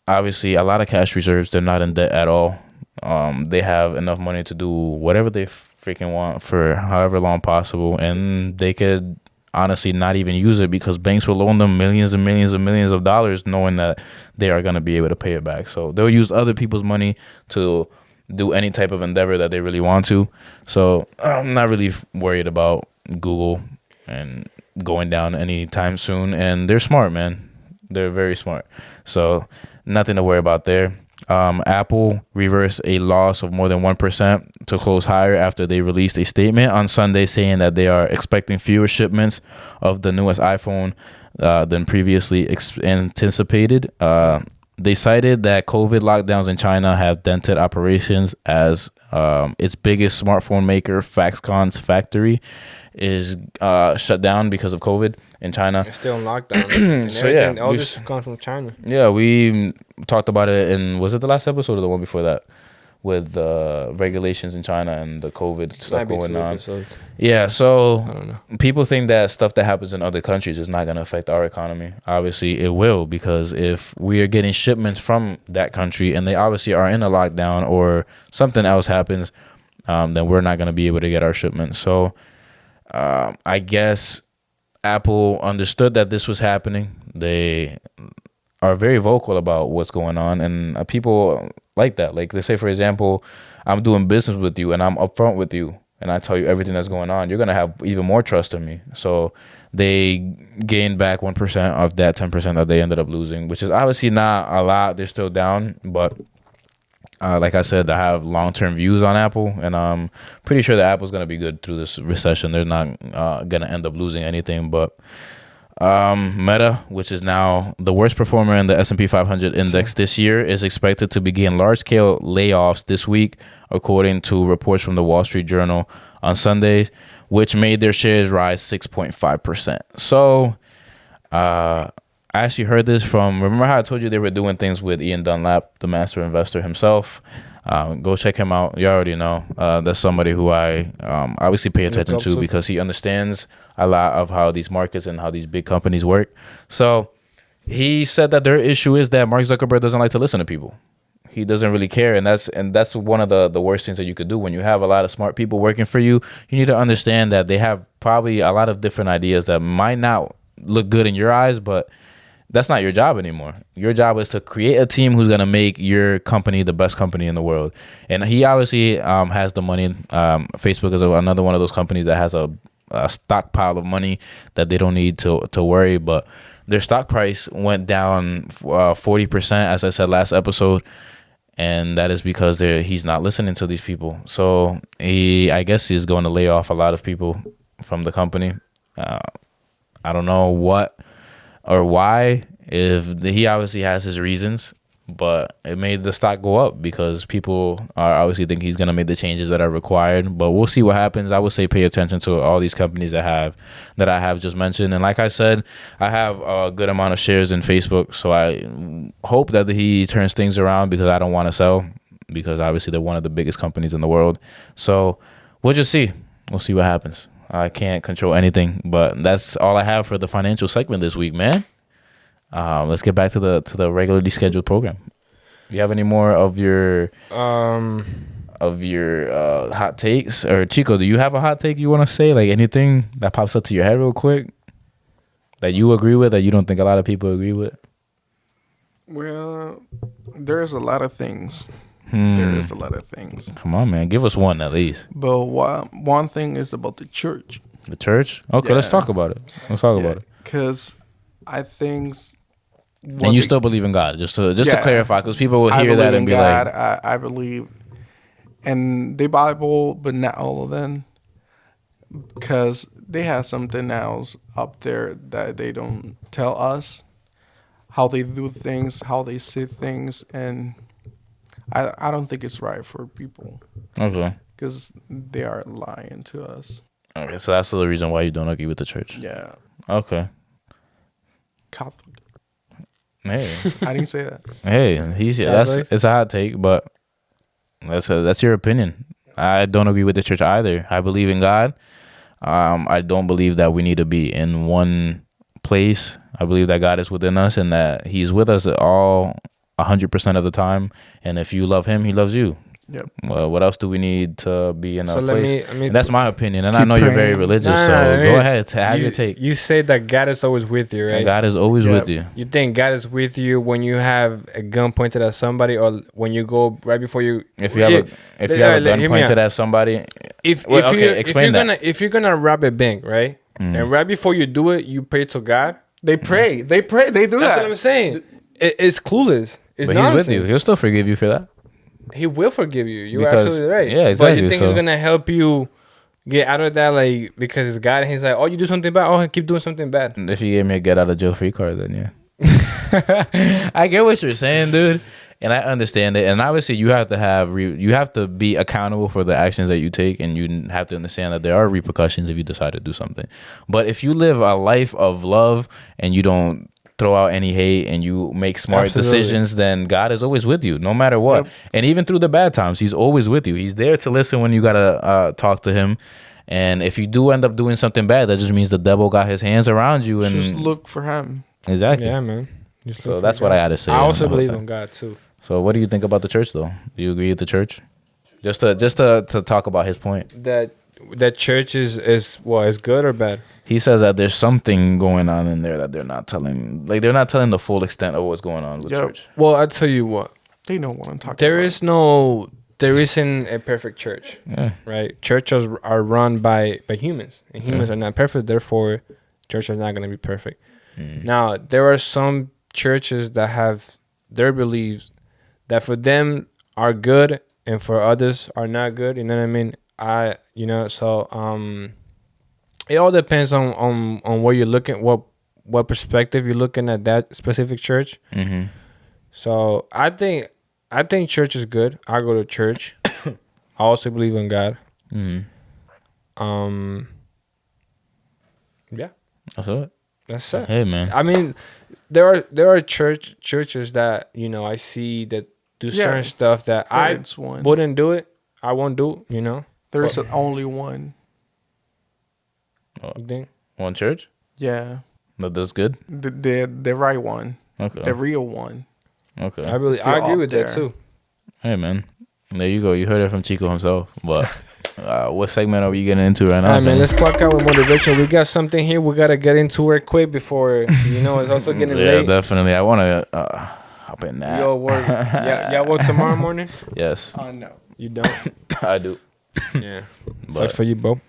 obviously a lot of cash reserves. They're not in debt at all. They have enough money to do whatever they freaking want for however long possible, and they could honestly not even use it because banks will loan them millions and millions and millions of dollars knowing that they are going to be able to pay it back. So they'll use other people's money to do any type of endeavor that they really want to. So I'm not really worried about Google and going down anytime soon. And they're smart, man. They're very smart. So nothing to worry about there. Apple reversed a loss of more than 1% to close higher after they released a statement on Sunday saying that they are expecting fewer shipments of the newest iPhone than previously anticipated. They cited that COVID lockdowns in China have dented operations as its biggest smartphone maker, Foxconn's factory, is shut down because of COVID in China. It's still in lockdown. And So yeah, all this comes from China. Yeah, we talked about it in, was it the last episode or the one before that? With regulations in China and the COVID stuff going on. Episodes. Yeah, so I don't know. people think that stuff that happens in other countries is not going to affect our economy. Obviously, it will, because if we are getting shipments from that country and they obviously are in a lockdown or something else happens, then we're not going to be able to get our shipments. So I guess Apple understood that this was happening. They are very vocal about what's going on, and people like that. Like, they say, for example, I'm doing business with you and I'm upfront with you and I tell you everything that's going on, you're going to have even more trust in me. So they gained back 1% of that 10% that they ended up losing, which is obviously not a lot. They're still down, but like I said, I have long-term views on Apple, and I'm pretty sure that Apple's going to be good through this recession. They're not going to end up losing anything, but Meta, which is now the worst performer in the S&P 500 index this year, is expected to begin large-scale layoffs this week, according to reports from the Wall Street Journal on Sunday, which made their shares rise 6.5%. So I actually heard this from, remember how I told you they were doing things with Ian Dunlap, the master investor himself? Go check him out. You already know. That's somebody who I obviously pay attention to, because he understands a lot of how these markets and how these big companies work. So he said that their issue is that Mark Zuckerberg doesn't like to listen to people. He doesn't really care, and that's one of the worst things that you could do when you have a lot of smart people working for you. You need to understand that they have probably a lot of different ideas that might not look good in your eyes, but that's not your job anymore. Your job is to create a team who's going to make your company the best company in the world. And he obviously has the money. Facebook is another one of those companies that has a stockpile of money that they don't need to worry. But their stock price went down 40%, as I said last episode. And that is because he's not listening to these people. So I guess he's going to lay off a lot of people from the company. I don't know what or why. If he obviously has his reasons, but it made the stock go up because people are obviously think he's going to make the changes that are required. But we'll see what happens. I would say pay attention to all these companies that I have just mentioned. And like I said, I have a good amount of shares in Facebook, so I hope that he turns things around, because I don't want to sell, because obviously they're one of the biggest companies in the world. So we'll just see. We'll see what happens. I can't control anything, but that's all I have for the financial segment this week, man. Let's get back to the regularly scheduled program. You have any more of your hot takes? Or Chico, do you have a hot take you want to say? Like anything that pops up to your head real quick that you agree with, that you don't think a lot of people agree with? Well, there's a lot of things. There is a lot of things. Come on, man. Give us one at least. But one thing is about the church. The church? Okay, let's talk about it. About it. Because I think... And you still believe in God, just to clarify, because people will hear that and be God, like... I believe in the Bible, but not all of them. Because they have something else up there that they don't tell us. How they do things, how they see things, and... I don't think it's right for people. Okay. Because they are lying to us. Okay, so that's the reason why you don't agree with the church. Yeah. Okay. Catholic. Hey. I didn't say that. Hey, it's a hot take, but that's your opinion. I don't agree with the church either. I believe in God. I don't believe that we need to be in one place. I believe that God is within us and that He's with us all 100% of the time, and if you love Him, He loves you. Yep. Well, what else do we need to be in a place? And that's my opinion, and I know you're very religious, so go ahead, have your take. You say that God is always with you, right? And God is always with you. You think God is with you when you have a gun pointed at somebody, or when you go right before you? If you have a gun pointed at somebody, if you're gonna rob a bank, right, and right before you do it, you pray to God. They pray. They do that. That's what I'm saying. It's clueless. It's But he's with you. nonsense. He'll still forgive you for that. He will forgive you. You're Because- absolutely right. yeah, But exactly, you think so- it's gonna help you get out of that, like, because it's God and he's like, oh, you do something bad, oh, keep doing something bad. If you gave me a get out of jail free card, then yeah. I get what you're saying, dude, and I understand it. And obviously, you have to you have to be accountable for the actions that you take, and you have to understand that there are repercussions if you decide to do something. But if you live a life of love and you don't throw out any hate and you make smart Absolutely. decisions, then God is always with you, no matter what. Yep. And even through the bad times, He's always with you. He's there to listen when you gotta talk to Him. And if you do end up doing something bad, that just means the devil got his hands around you. And Just look for him. exactly. Yeah, man. Just So look for that's what God. I had to say. I also about believe that. in God too. So what do you think about the church, though? Do you agree with the church? Just to talk about his point. That church is good or bad? He says that there's something going on in there that they're not telling. Like, they're not telling the full extent of what's going on with Yep. church. Well, I tell you what. They know what I'm talking There about. isn't a perfect church, Yeah. right? Churches are run by humans, and humans are not perfect. Therefore, churches are not going to be perfect. Now, there are some churches that have their beliefs that for them are good, and for others are not good. You know what I mean? It all depends on where you're looking, what perspective you're looking at that specific church. Mm-hmm. So I think church is good. I go to church. I also believe in God. Mm-hmm. Yeah, That's it. that's it. Hey, man. I mean, there are churches that I see that do certain stuff that I It's one. wouldn't do it. I won't do. There's only one. You think? One church? Yeah. That's good? The right one. Okay. The real one. Okay. I agree Still with up that there. too. Hey, man. There you go. You heard it from Chico himself. But what segment are we getting into right now? All right, man. Let's clock out with motivation. We got something here. We gotta get into it quick before it's also getting Yeah, late. definitely. I want to hop in that. Y'all work. Y'all work tomorrow morning. Yes, No. You don't. I do. Yeah. But- Sucks for you, bro.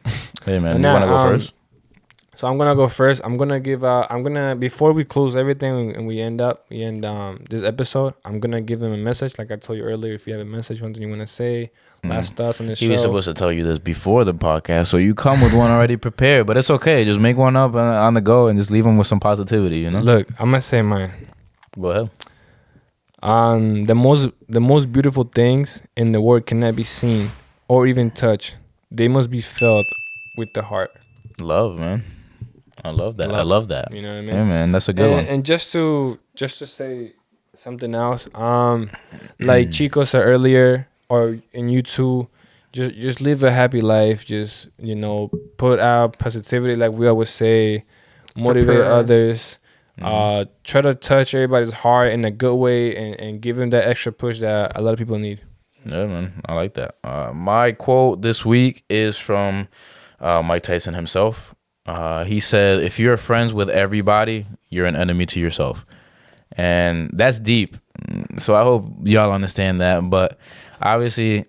Hey, man. Now, You want to go first? So I'm gonna go first. I'm gonna before we close everything and we end this episode, I'm gonna give him a message. Like I told you earlier, if you have a message, something you wanna say, last thoughts on the He show. was supposed to tell you this before the podcast, so you come with one already prepared. But it's okay. Just make one up on the go and just leave them with some positivity. Look, I'm gonna say mine. Go ahead. The most beautiful things in the world cannot be seen or even touched. They must be felt with the heart. Love, man. I love that. I Love. love that. You know what I mean? Yeah, man. That's a good one. And just to say something else, like Chico said earlier, and you too, just live a happy life. Just put out positivity, like we always say, motivate Prepare. others. Try to touch everybody's heart in a good way, and give them that extra push that a lot of people need. Yeah, man. I like that. My quote this week is from Mike Tyson himself. He said, if you're friends with everybody, you're an enemy to yourself. And that's deep. So I hope y'all understand that. But obviously,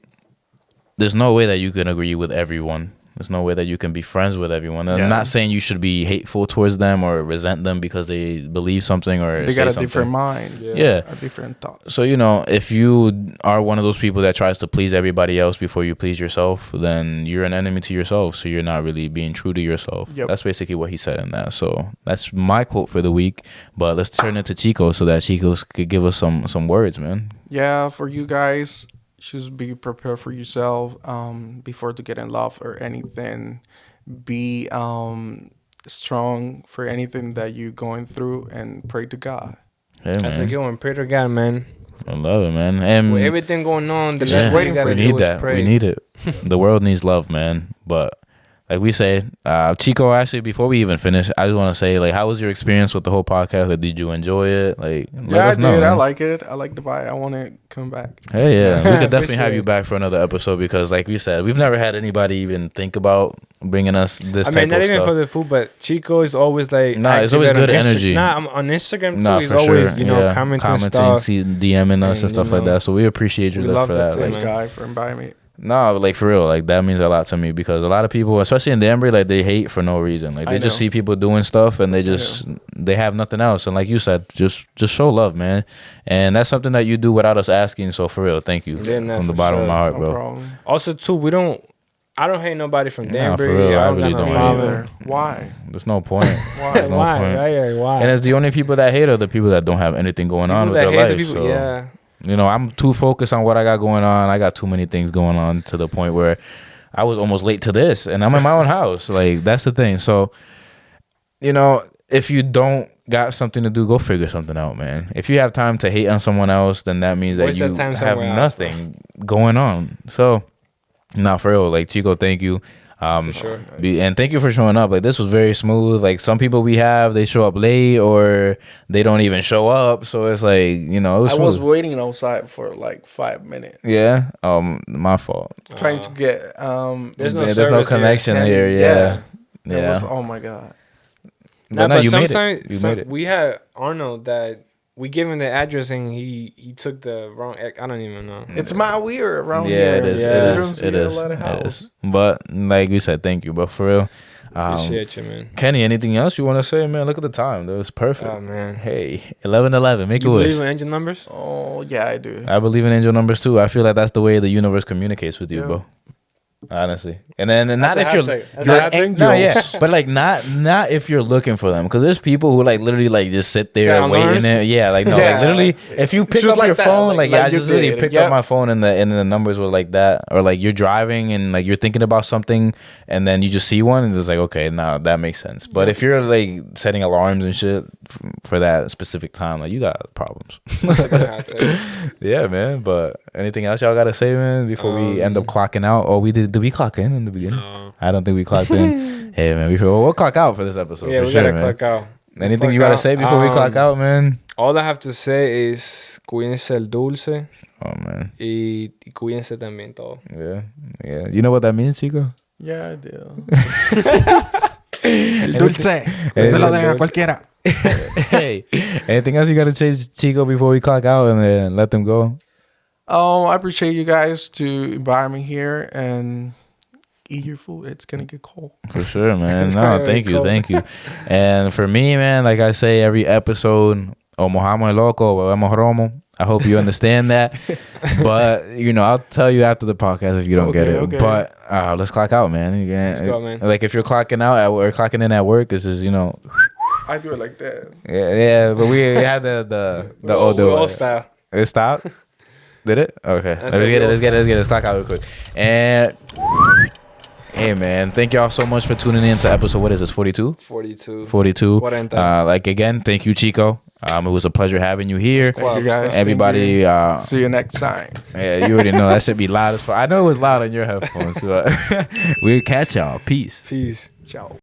there's no way that you can agree with everyone. There's no way that you can be friends with everyone. And Yeah. I'm not saying you should be hateful towards them or resent them because they believe something or They say got a something. different mind. Yeah. A different thought. So, if you are one of those people that tries to please everybody else before you please yourself, then you're an enemy to yourself. So you're not really being true to yourself. Yep. That's basically what he said in that. So that's my quote for the week. But let's turn it to Chico so that Chico could give us some words, man. Yeah, for you guys, just be prepared for yourself before to get in love or anything. Be strong for anything that you're going through and pray to God. Hey, That's a man. good one. Pray to God, man. I love it, man. And With everything going on, the It's last just thing waiting you gotta for we do need is that. pray. We need it. The world needs love, man. But like we say, Chico, actually, before we even finish, I just want to say, like, how was your experience with the whole podcast? Like, did you enjoy it? Like, let Yeah, I us know, did. I man. like it. I like the vibe. I want to come back. Hey, yeah, we could definitely Appreciate have you it. back for another episode because, like we said, we've never had anybody even think about bringing us this I type mean, not of even stuff. for the food, but Chico is always like, Nah, it's active always on good Insta- energy. Nah, I'm on Instagram too. Nah, He's for always, sure. Yeah. commenting stuff. DMing us and And, stuff like that. So we appreciate you we for love that. that too, Like, Thanks, man. guy, for inviting me. No, like for real, like that means a lot to me because a lot of people, especially in Denver, like they hate for no reason. Like they just see people doing stuff and they have nothing else. And like you said, just show love, man. And that's something that you do without us asking. So for real, thank you from the bottom of my heart, bro. Problem. Also, too, I don't hate nobody from Denver. For real, I don't really got no don't problem. Why? There's no point. Why? There's no Why? point. Why? And it's the only people that hate are the people that don't have anything going on with their life. So, yeah. you know, I'm too focused on what I got going on. I got too many things going on to the point where I was almost late to this, and I'm in my own house. Like, that's the thing. So, you know, if you don't got something to do, go figure something out, man. If you have time to hate on someone else, then that means that you have nothing going on. So, for real, like, Chico, thank you. For sure. And thank you for showing up. Like, this was very smooth. Like, some people they show up late or they don't even show up. So it's like, you know, it was I smooth. was waiting outside for like 5 minutes. Yeah. My fault. Trying to get there's no connection here. Yeah. It was, oh my God. But you sometimes made it. we had Arnold that we gave him the address and he took the wrong. I don't even know. It's my weird around Yeah, here. it is. Yeah. It is. It is. A lot of house. But like we said, thank you. But for real, Appreciate you, man. Kenny, anything else you want to say, man? Look at the time. That was perfect. Oh man. Hey, 11:11. Make You a wish. believe in angel numbers? Oh yeah, I do. I believe in angel numbers too. I feel like that's the way the universe communicates with you, bro. Honestly, and not if you're but like not if you're looking for them, because there's people who like literally like just sit there waiting there. Yeah, like no, like literally, if you pick up your phone, like I just literally picked up my phone and the numbers were like that, or like you're driving and like you're thinking about something and then you just see one and it's like okay, now that makes sense. But if you're like setting alarms and shit for that specific time, like you got problems. Yeah, man. But anything else y'all gotta say, man, before we end up clocking out? Or did we clock in the beginning? No. I don't think we clocked in. Hey, man, we'll clock out for this episode. Yeah, for we sure, gotta man. clock out. Anything you gotta say before we clock out, man? All I have to say is cuídense el dulce. Oh, man. Y cuídense también todo. Yeah. You know what that means, Chico? Yeah, I do. El dulce. Usted lo deja cualquiera. Hey, anything else you gotta say, Chico, before we clock out and then let them go? I appreciate you guys to invite me here and eat your food. It's gonna get cold. For sure, man. No, thank you. And for me, man, like I say every episode, o mojamos el loco, o bebemos romo. I hope you understand that. But, you know, I'll tell you after the podcast if you don't get it. Okay. But let's clock out, man. Let's go, man. Like if you're clocking out or clocking in at work, this is, you know. I do it like that. Yeah, but we had the old style. It stopped? Did it? Okay. Let's get it. Let's clock out real quick. And hey, man, thank y'all so much for tuning in to episode, what is this, 42? 42. 42. Like, again, thank you, Chico. It was a pleasure having you here. Thank you guys. Everybody. See you next time. Yeah, you already know that should be loud as fuck. I know it was loud on your headphones, but we'll catch y'all. Peace. Peace. Ciao.